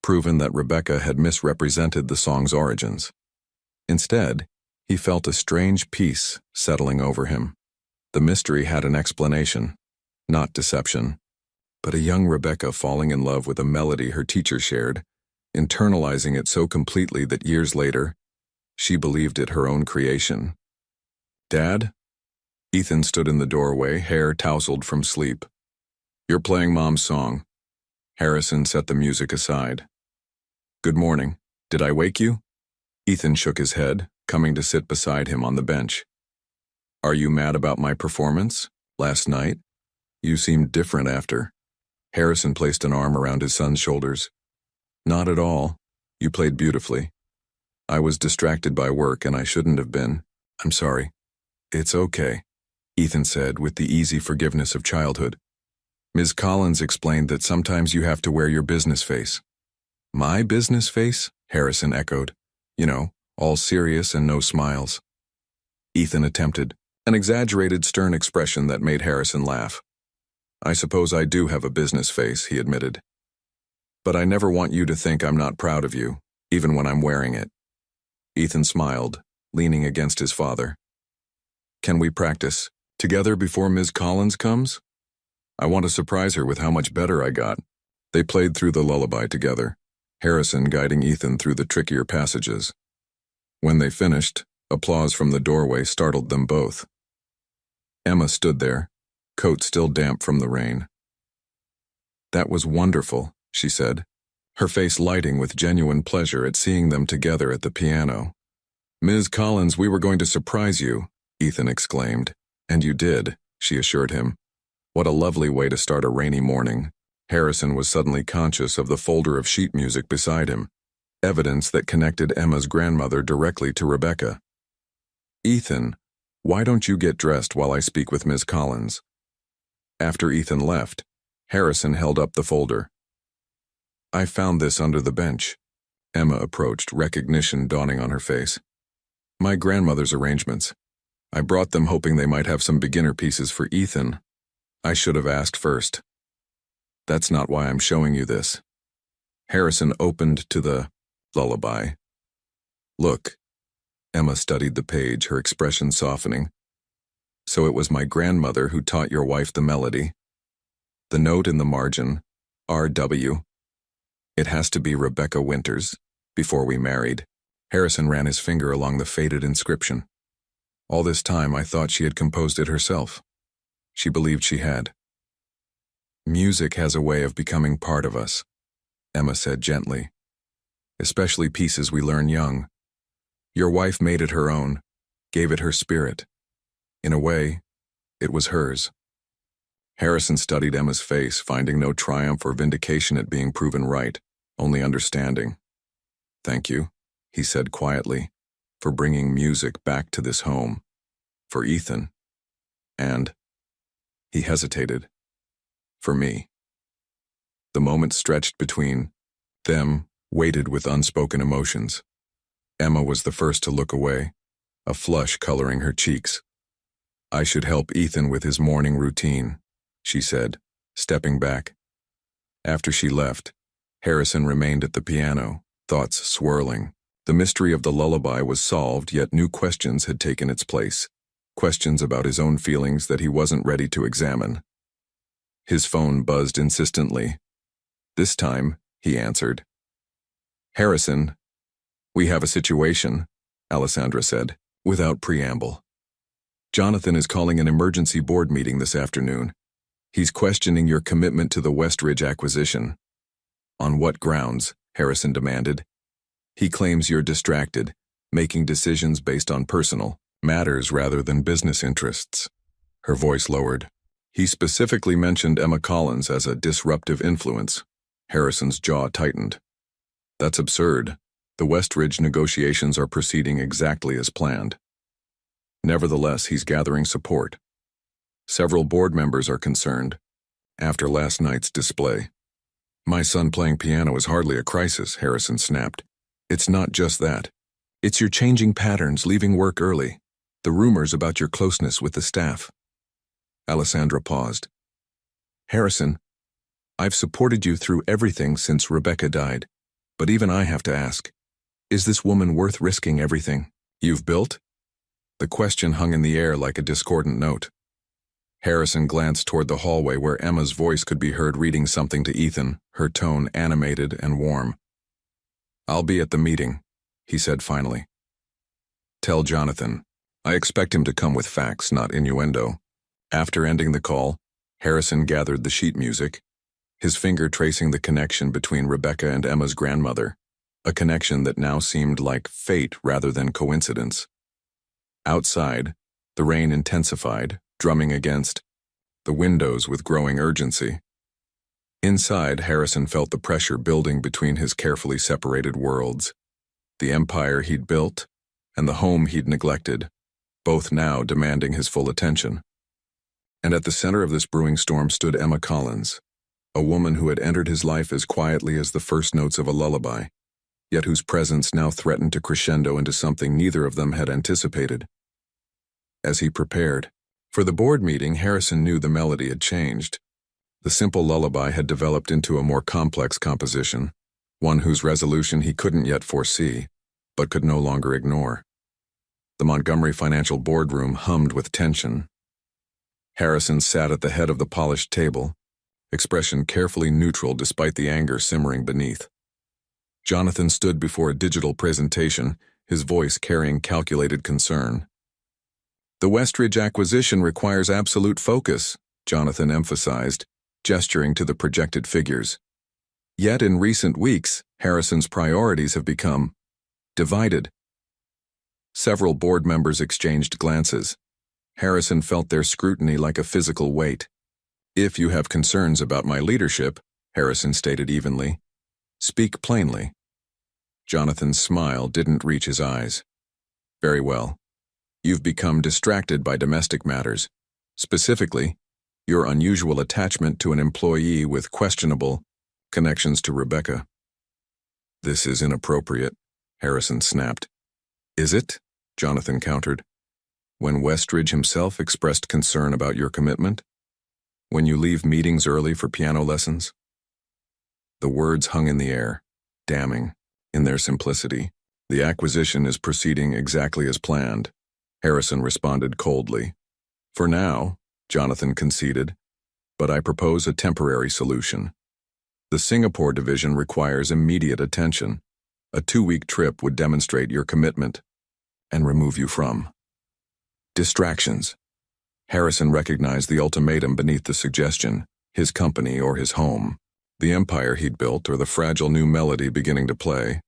proven that Rebecca had misrepresented the song's origins. Instead, he felt a strange peace settling over him. The mystery had an explanation, not deception. But a young Rebecca falling in love with a melody her teacher shared, internalizing it so completely that years later, she believed it her own creation. "Dad?" Ethan stood in the doorway, hair tousled from sleep. "You're playing Mom's song." Harrison set the music aside. "Good morning. Did I wake you?" Ethan shook his head, coming to sit beside him on the bench. "Are you mad about my performance last night? You seemed different after." Harrison placed an arm around his son's shoulders. "Not at all. You played beautifully. I was distracted by work and I shouldn't have been. I'm sorry." "It's okay." Ethan said with the easy forgiveness of childhood. Ms. Collins explained that sometimes you have to wear your business face. My business face? Harrison echoed. You know, all serious and no smiles. Ethan attempted, an exaggerated, stern expression that made Harrison laugh. I suppose I do have a business face, he admitted. But I never want you to think I'm not proud of you, even when I'm wearing it. Ethan smiled, leaning against his father. Can we practice together before Ms. Collins comes? I want to surprise her with how much better I got. They played through the lullaby together, Harrison guiding Ethan through the trickier passages. When they finished, applause from the doorway startled them both. Emma stood there, coat still damp from the rain. That was wonderful, she said, her face lighting with genuine pleasure at seeing them together at the piano. Ms. Collins, we were going to surprise you, Ethan exclaimed. And you did, she assured him. What a lovely way to start a rainy morning. Harrison was suddenly conscious of the folder of sheet music beside him, evidence that connected Emma's grandmother directly to Rebecca. Ethan, why don't you get dressed while I speak with Ms. Collins? After Ethan left, Harrison held up the folder. I found this under the bench. Emma approached, recognition dawning on her face. My grandmother's arrangements. I brought them hoping they might have some beginner pieces for Ethan. I should have asked first. That's not why I'm showing you this. Harrison opened to the lullaby. Look. Emma studied the page, her expression softening. So it was my grandmother who taught your wife the melody. The note in the margin, R.W. It has to be Rebecca Winters, before we married. Harrison ran his finger along the faded inscription. All this time I thought she had composed it herself. She believed she had. Music has a way of becoming part of us, Emma said gently. Especially pieces we learn young. Your wife made it her own, gave it her spirit. In a way, it was hers. Harrison studied Emma's face, finding no triumph or vindication at being proven right, only understanding. Thank you, he said quietly, for bringing music back to this home. For Ethan. And, he hesitated, for me. The moment stretched between them, weighted with unspoken emotions. Emma was the first to look away, a flush coloring her cheeks. I should help Ethan with his morning routine, she said, stepping back. After she left, Harrison remained at the piano, thoughts swirling. The mystery of the lullaby was solved, yet new questions had taken its place. Questions about his own feelings that he wasn't ready to examine. His phone buzzed insistently. This time, he answered. Harrison, we have a situation, Alessandra said, without preamble. Jonathan is calling an emergency board meeting this afternoon. He's questioning your commitment to the Westridge acquisition. On what grounds? Harrison demanded. He claims you're distracted, making decisions based on personal matters rather than business interests. Her voice lowered. He specifically mentioned Emma Collins as a disruptive influence. Harrison's jaw tightened. That's absurd. The Westridge negotiations are proceeding exactly as planned. Nevertheless, he's gathering support. Several board members are concerned, after last night's display. My son playing piano is hardly a crisis, Harrison snapped. It's not just that. It's your changing patterns, leaving work early. The rumors about your closeness with the staff. Alessandra paused. Harrison, I've supported you through everything since Rebecca died. But even I have to ask, is this woman worth risking everything you've built? The question hung in the air like a discordant note. Harrison glanced toward the hallway where Emma's voice could be heard reading something to Ethan, her tone animated and warm. I'll be at the meeting, he said finally. Tell Jonathan. I expect him to come with facts, not innuendo. After ending the call, Harrison gathered the sheet music, his finger tracing the connection between Rebecca and Emma's grandmother, a connection that now seemed like fate rather than coincidence. Outside, the rain intensified, drumming against the windows with growing urgency. Inside, Harrison felt the pressure building between his carefully separated worlds. The empire he'd built and the home he'd neglected, both now demanding his full attention. And at the center of this brewing storm stood Emma Collins, a woman who had entered his life as quietly as the first notes of a lullaby, yet whose presence now threatened to crescendo into something neither of them had anticipated. As he prepared for the board meeting, Harrison knew the melody had changed. The simple lullaby had developed into a more complex composition, one whose resolution he couldn't yet foresee, but could no longer ignore. The Montgomery Financial boardroom hummed with tension. Harrison sat at the head of the polished table, expression carefully neutral despite the anger simmering beneath. Jonathan stood before a digital presentation, his voice carrying calculated concern. "The Westridge acquisition requires absolute focus," Jonathan emphasized, gesturing to the projected figures. Yet in recent weeks, Harrison's priorities have become divided. Several board members exchanged glances. Harrison felt their scrutiny like a physical weight. "If you have concerns about my leadership," Harrison stated evenly, "speak plainly." Jonathan's smile didn't reach his eyes. "Very well. You've become distracted by domestic matters, specifically, your unusual attachment to an employee with questionable connections to Rebecca." "This is inappropriate," Harrison snapped. "Is it?" Jonathan countered. "When Westridge himself expressed concern about your commitment? When you leave meetings early for piano lessons?" The words hung in the air, damning, in their simplicity. "The acquisition is proceeding exactly as planned," Harrison responded coldly. "For now," Jonathan conceded, "but I propose a temporary solution. The Singapore division requires immediate attention. A 2-week trip would demonstrate your commitment and remove you from distractions." Harrison recognized the ultimatum beneath the suggestion: his company or his home, the empire he'd built or the fragile new melody beginning to play.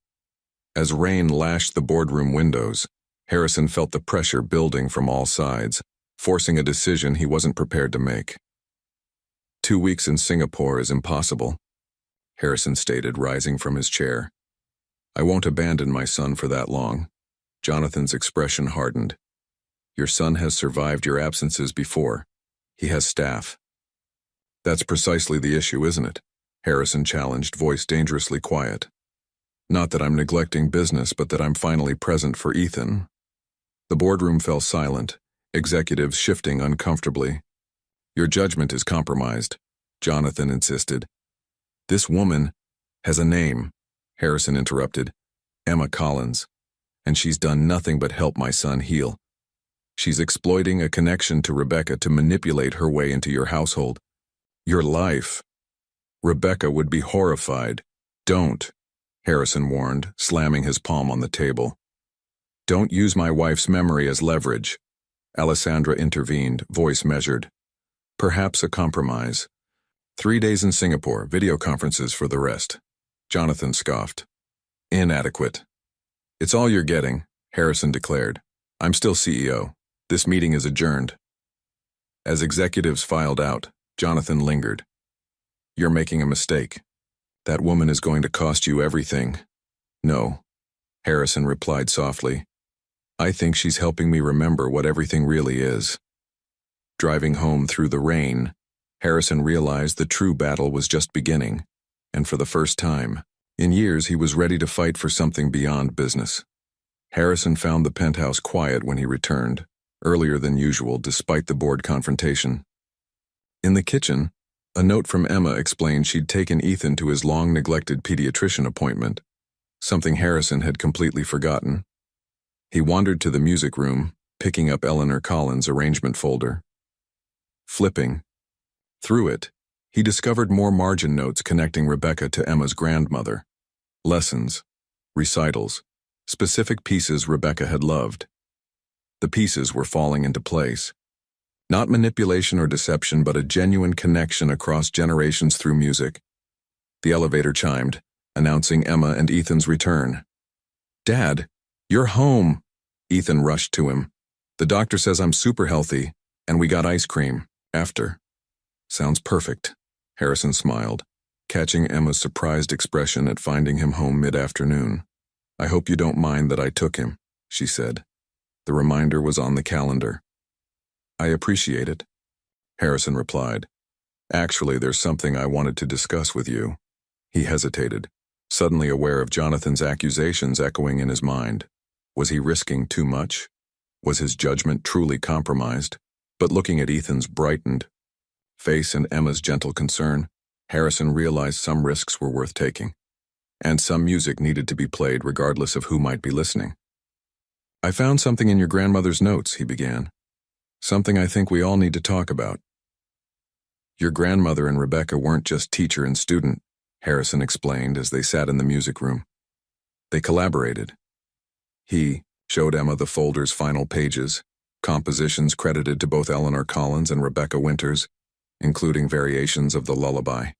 As rain lashed the boardroom windows, Harrison felt the pressure building from all sides, forcing a decision he wasn't prepared to make. 2 weeks in Singapore is impossible," Harrison stated, rising from his chair. "I won't abandon my son for that long." Jonathan's expression hardened. "Your son has survived your absences before. He has staff." "That's precisely the issue, isn't it?" Harrison challenged, voice dangerously quiet. "Not that I'm neglecting business, but that I'm finally present for Ethan." The boardroom fell silent, executives shifting uncomfortably. "Your judgment is compromised," Jonathan insisted. "This woman has a name," Harrison interrupted. "Emma Collins. And she's done nothing but help my son heal. She's exploiting a connection to Rebecca to manipulate her way into your household. Your life. Rebecca would be horrified." "Don't," Harrison warned, slamming his palm on the table. "Don't use my wife's memory as leverage," Alessandra intervened, voice measured. "Perhaps a compromise. 3 days in Singapore, video conferences for the rest." Jonathan scoffed. "Inadequate." "It's all you're getting," Harrison declared. "I'm still CEO. This meeting is adjourned." As executives filed out, Jonathan lingered. "You're making a mistake. That woman is going to cost you everything." "No," Harrison replied softly. "I think she's helping me remember what everything really is." Driving home through the rain, Harrison realized the true battle was just beginning, and for the first time in years he was ready to fight for something beyond business. Harrison found the penthouse quiet when he returned, earlier than usual despite the board confrontation. In the kitchen, a note from Emma explained she'd taken Ethan to his long-neglected pediatrician appointment, something Harrison had completely forgotten. He wandered to the music room, picking up Eleanor Collins' arrangement folder. Flipping through it, he discovered more margin notes connecting Rebecca to Emma's grandmother. Lessons, recitals, specific pieces Rebecca had loved. The pieces were falling into place. Not manipulation or deception, but a genuine connection across generations through music. The elevator chimed, announcing Emma and Ethan's return. "Dad, you're home!" Ethan rushed to him. "The doctor says I'm super healthy, and we got ice cream after." "Sounds perfect," Harrison smiled, catching Emma's surprised expression at finding him home mid-afternoon. "I hope you don't mind that I took him," she said. The reminder was on the calendar. "I appreciate it." Harrison replied. Actually, there's something I wanted to discuss with you. He hesitated, suddenly aware of Jonathan's accusations echoing in his mind. Was he risking too much? Was his judgment truly compromised? But looking at Ethan's brightened face and Emma's gentle concern, Harrison realized some risks were worth taking, and some music needed to be played regardless of who might be listening. I found something in your grandmother's notes, he began. Something I think we all need to talk about. Your grandmother and Rebecca weren't just teacher and student, Harrison explained as they sat in the music room. They collaborated. He showed Emma the folder's final pages, compositions credited to both Eleanor Collins and Rebecca Winters, including variations of the Lullaby.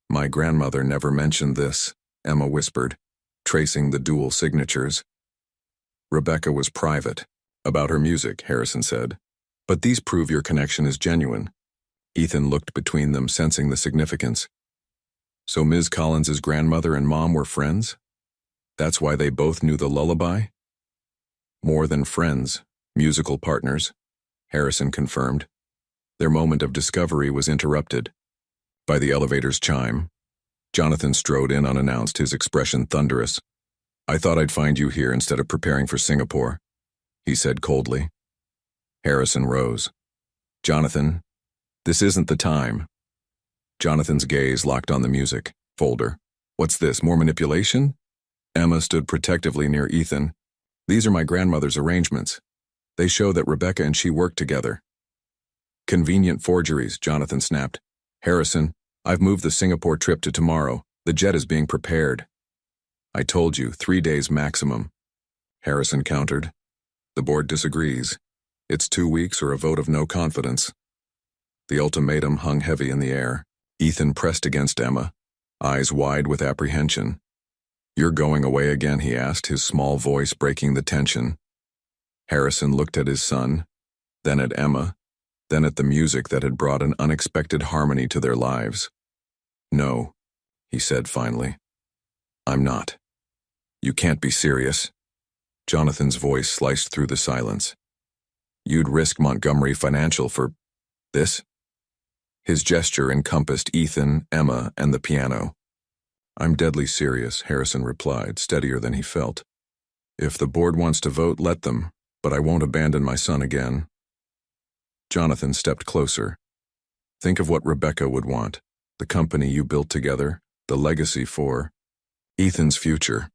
My grandmother never mentioned this, Emma whispered, tracing the dual signatures. Rebecca was private about her music, Harrison said. But these prove your connection is genuine. Ethan looked between them, sensing the significance. So Ms. Collins's grandmother and mom were friends? That's why they both knew the Lullaby? More than friends, musical partners, Harrison confirmed. Their moment of discovery was interrupted by the elevator's chime. Jonathan strode in unannounced, his expression thunderous. I thought I'd find you here instead of preparing for Singapore, he said coldly. Harrison rose. Jonathan, this isn't the time. Jonathan's gaze locked on the music folder. What's this, more manipulation? Emma stood protectively near Ethan. These are my grandmother's arrangements. They show that Rebecca and she worked together. Convenient forgeries, Jonathan snapped. Harrison, I've moved the Singapore trip to tomorrow. The jet is being prepared. I told you, 3 days maximum. Harrison countered. The board disagrees. It's 2 weeks or a vote of no confidence. The ultimatum hung heavy in the air. Ethan pressed against Emma, eyes wide with apprehension. You're going away again, he asked, his small voice breaking the tension. Harrison looked at his son, then at Emma, then at the music that had brought an unexpected harmony to their lives. No, he said finally. I'm not. You can't be serious. Jonathan's voice sliced through the silence. You'd risk Montgomery Financial for this? His gesture encompassed Ethan, Emma, and the piano. I'm deadly serious, Harrison replied, steadier than he felt. If the board wants to vote, let them, but I won't abandon my son again. Jonathan stepped closer. Think of what Rebecca would want, the company you built together, the legacy for Ethan's future.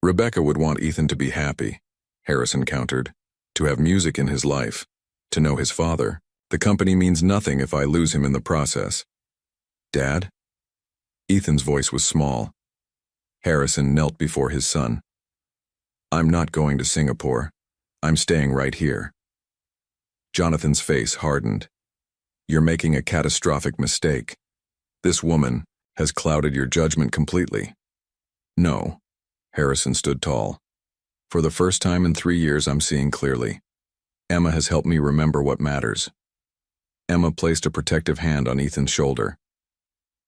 Rebecca would want Ethan to be happy, Harrison countered, to have music in his life, to know his father. The company means nothing if I lose him in the process. Dad? Ethan's voice was small. Harrison knelt before his son. I'm not going to Singapore. I'm staying right here. Jonathan's face hardened. You're making a catastrophic mistake. This woman has clouded your judgment completely. No. Harrison stood tall. For the first time in 3 years, I'm seeing clearly. Emma has helped me remember what matters. Emma placed a protective hand on Ethan's shoulder.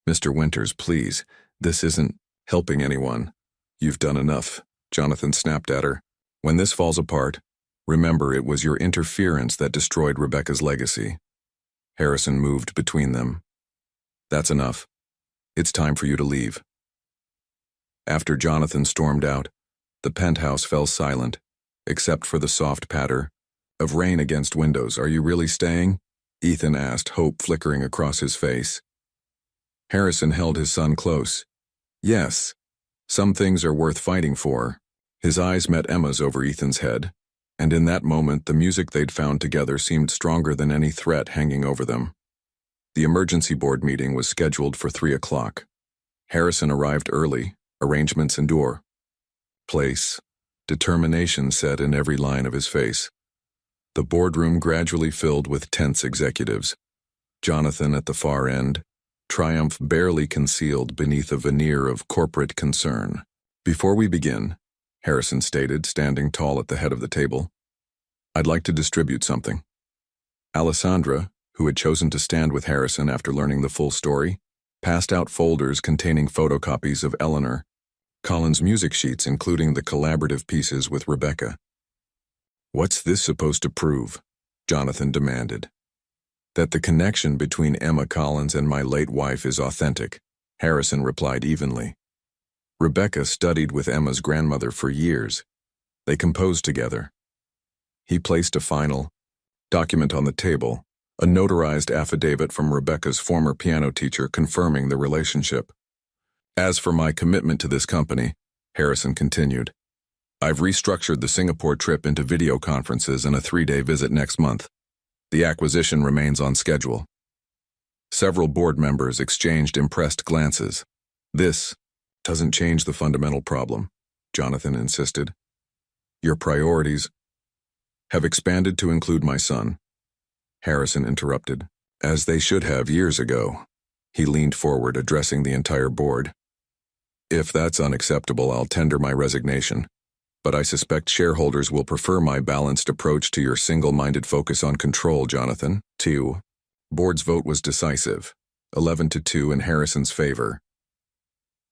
Mr. Winters, please, this isn't helping anyone. You've done enough, Jonathan snapped at her. When this falls apart, remember it was your interference that destroyed Rebecca's legacy. Harrison moved between them. That's enough. It's time for you to leave. After Jonathan stormed out, the penthouse fell silent, except for the soft patter of rain against windows. Are you really staying? Ethan asked, hope flickering across his face. Harrison held his son close. Yes, some things are worth fighting for. His eyes met Emma's over Ethan's head, and in that moment the music they'd found together seemed stronger than any threat hanging over them. The emergency board meeting was scheduled for 3 o'clock. Harrison arrived early, arrangements endure. Place, determination said in every line of his face. The boardroom gradually filled with tense executives. Jonathan at the far end, triumph barely concealed beneath a veneer of corporate concern. Before we begin, Harrison stated, standing tall at the head of the table, I'd like to distribute something. Alessandra, who had chosen to stand with Harrison after learning the full story, passed out folders containing photocopies of Eleanor Collins' music sheets, including the collaborative pieces with Rebecca. What's this supposed to prove? Jonathan demanded. That the connection between Emma Collins and my late wife is authentic, Harrison replied evenly. Rebecca studied with Emma's grandmother for years. They composed together. He placed a final document on the table, a notarized affidavit from Rebecca's former piano teacher confirming the relationship. As for my commitment to this company, Harrison continued, I've restructured the Singapore trip into video conferences and a 3-day visit next month. The acquisition remains on schedule. Several board members exchanged impressed glances. This doesn't change the fundamental problem, Jonathan insisted. Your priorities have expanded to include my son. Harrison interrupted, as they should have years ago. He leaned forward, addressing the entire board. If that's unacceptable, I'll tender my resignation. But I suspect shareholders will prefer my balanced approach to your single-minded focus on control, Jonathan. 2. Board's vote was decisive, 11-2 in Harrison's favor.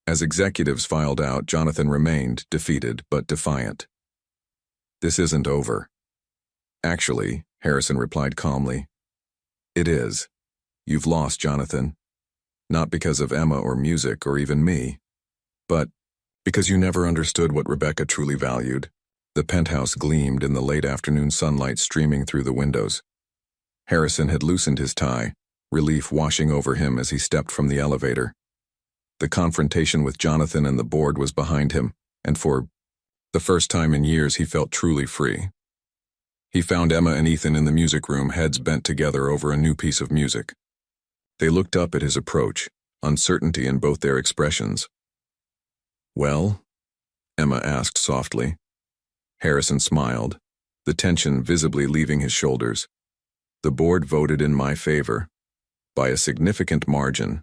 As executives filed out, Jonathan remained defeated but defiant. This isn't over. Actually, Harrison replied calmly. It is. You've lost, Jonathan. Not because of Emma or music or even me, but because you never understood what Rebecca truly valued. The penthouse gleamed in the late afternoon sunlight streaming through the windows. Harrison had loosened his tie, relief washing over him as he stepped from the elevator. The confrontation with Jonathan and the board was behind him, and for the first time in years he felt truly free. He found Emma and Ethan in the music room, heads bent together over a new piece of music. They looked up at his approach, uncertainty in both their expressions. Well? Emma asked softly. Harrison smiled, the tension visibly leaving his shoulders. The board voted in my favor, by a significant margin.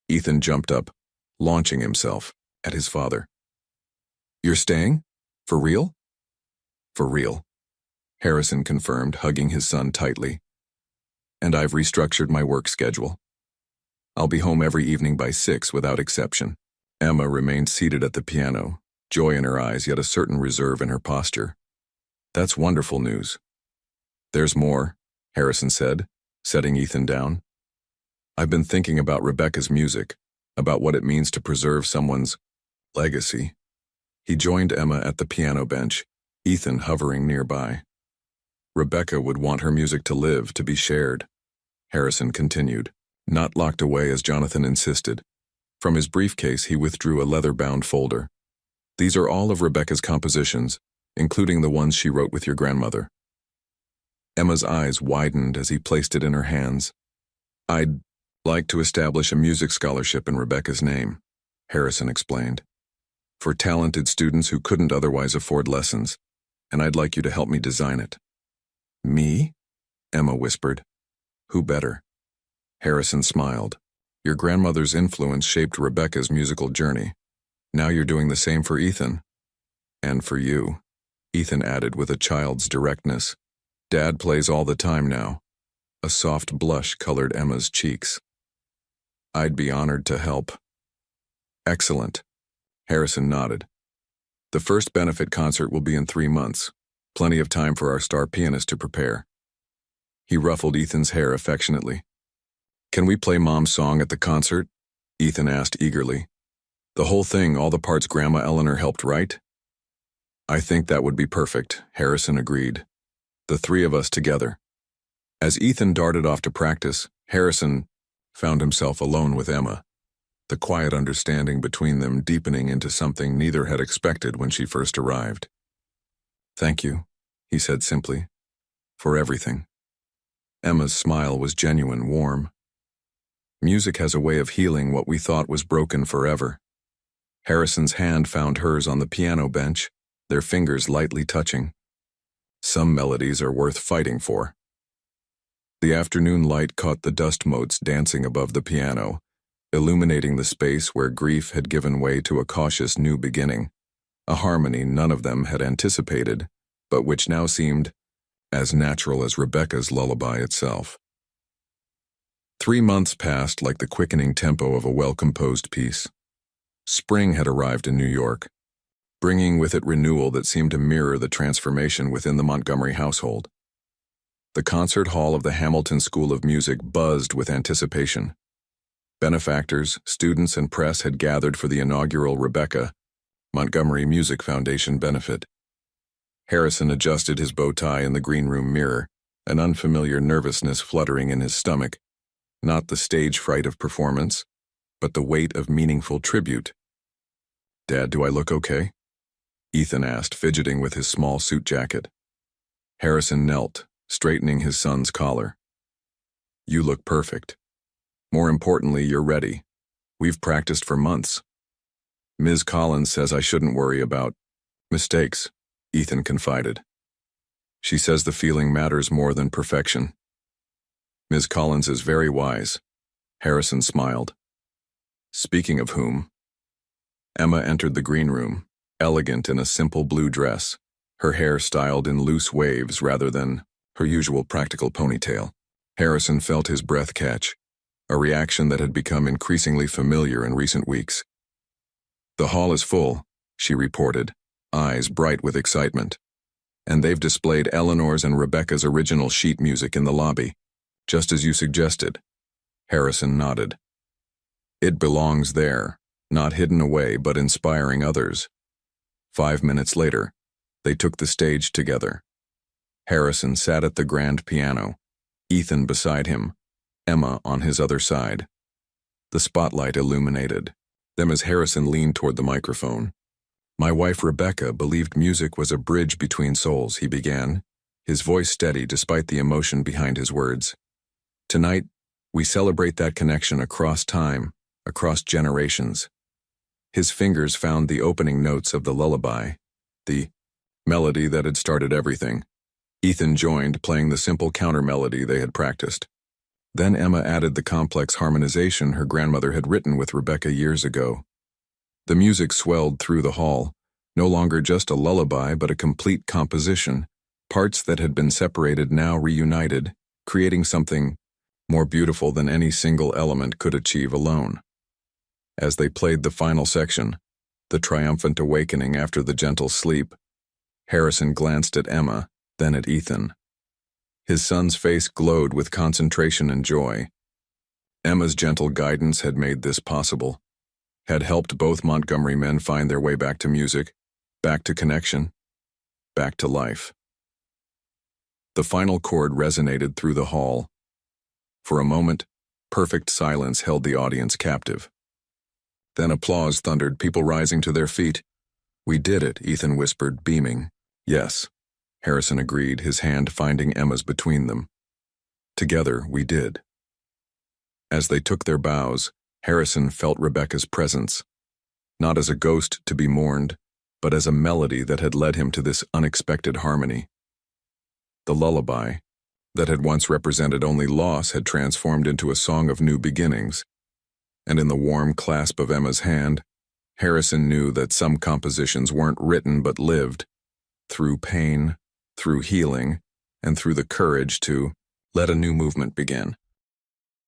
Ethan jumped up, launching himself at his father. You're staying? For real? For real, Harrison confirmed, hugging his son tightly. And I've restructured my work schedule. I'll be home every evening by 6 without exception. Emma remained seated at the piano, joy in her eyes, yet a certain reserve in her posture. That's wonderful news. There's more, Harrison said, setting Ethan down. I've been thinking about Rebecca's music, about what it means to preserve someone's legacy. He joined Emma at the piano bench, Ethan hovering nearby. Rebecca would want her music to live, to be shared, Harrison continued, not locked away as Jonathan insisted. From his briefcase, he withdrew a leather-bound folder. These are all of Rebecca's compositions, including the ones she wrote with your grandmother. Emma's eyes widened as he placed it in her hands. I'd like to establish a music scholarship in Rebecca's name, Harrison explained, for talented students who couldn't otherwise afford lessons, and I'd like you to help me design it. Me? Emma whispered. Who better? Harrison smiled. Your grandmother's influence shaped Rebecca's musical journey. Now you're doing the same for Ethan. And for you, Ethan added with a child's directness. Dad plays all the time now. A soft blush colored Emma's cheeks. I'd be honored to help. Excellent. Harrison nodded. The first benefit concert will be in 3 months. Plenty of time for our star pianist to prepare. He ruffled Ethan's hair affectionately. Can we play Mom's song at the concert? Ethan asked eagerly. The whole thing, all the parts Grandma Eleanor helped write? I think that would be perfect, Harrison agreed. The 3 of us together. As Ethan darted off to practice, Harrison found himself alone with Emma, the quiet understanding between them deepening into something neither had expected when she first arrived. Thank you, he said simply, for everything. Emma's smile was genuine, warm. Music has a way of healing what we thought was broken forever. Harrison's hand found hers on the piano bench, their fingers lightly touching. Some melodies are worth fighting for. The afternoon light caught the dust motes dancing above the piano, illuminating the space where grief had given way to a cautious new beginning, a harmony none of them had anticipated, but which now seemed as natural as Rebecca's lullaby itself. 3 months passed like the quickening tempo of a well-composed piece. Spring had arrived in New York, bringing with it renewal that seemed to mirror the transformation within the Montgomery household. The concert hall of the Hamilton School of Music buzzed with anticipation. Benefactors, students, and press had gathered for the inaugural Rebecca, Montgomery Music Foundation benefit. Harrison adjusted his bow tie in the green room mirror, an unfamiliar nervousness fluttering in his stomach, not the stage fright of performance, but the weight of meaningful tribute. "Dad, do I look okay?" Ethan asked, fidgeting with his small suit jacket. Harrison knelt, straightening his son's collar. "You look perfect. More importantly, you're ready. We've practiced for months." "Ms. Collins says I shouldn't worry about mistakes," Ethan confided. "She says the feeling matters more than perfection." "Ms. Collins is very wise," Harrison smiled. Speaking of whom, Emma entered the green room, elegant in a simple blue dress, her hair styled in loose waves rather than her usual practical ponytail. Harrison felt his breath catch, a reaction that had become increasingly familiar in recent weeks. "The hall is full," she reported, eyes bright with excitement. "And they've displayed Eleanor's and Rebecca's original sheet music in the lobby, just as you suggested." Harrison nodded. "It belongs there, not hidden away but inspiring others." 5 minutes later, they took the stage together. Harrison sat at the grand piano, Ethan beside him, Emma on his other side. The spotlight illuminated them as Harrison leaned toward the microphone. "My wife Rebecca believed music was a bridge between souls," he began, his voice steady despite the emotion behind his words. "Tonight, we celebrate that connection across time, across generations." His fingers found the opening notes of the lullaby, the melody that had started everything. Ethan joined, playing the simple counter melody they had practiced. Then Emma added the complex harmonization her grandmother had written with Rebecca years ago. The music swelled through the hall, no longer just a lullaby but a complete composition, parts that had been separated now reunited, creating something more beautiful than any single element could achieve alone. As they played the final section, the triumphant awakening after the gentle sleep, Harrison glanced at Emma, then at Ethan. His son's face glowed with concentration and joy. Emma's gentle guidance had made this possible, had helped both Montgomery men find their way back to music, back to connection, back to life. The final chord resonated through the hall. For a moment, perfect silence held the audience captive. Then applause thundered, people rising to their feet. "We did it," Ethan whispered, beaming. "Yes," Harrison agreed, his hand finding Emma's between them. "Together, we did." As they took their bows, Harrison felt Rebecca's presence, not as a ghost to be mourned, but as a melody that had led him to this unexpected harmony. The lullaby, that had once represented only loss, had transformed into a song of new beginnings, and in the warm clasp of Emma's hand, Harrison knew that some compositions weren't written but lived, through pain, through healing, and through the courage to let a new movement begin.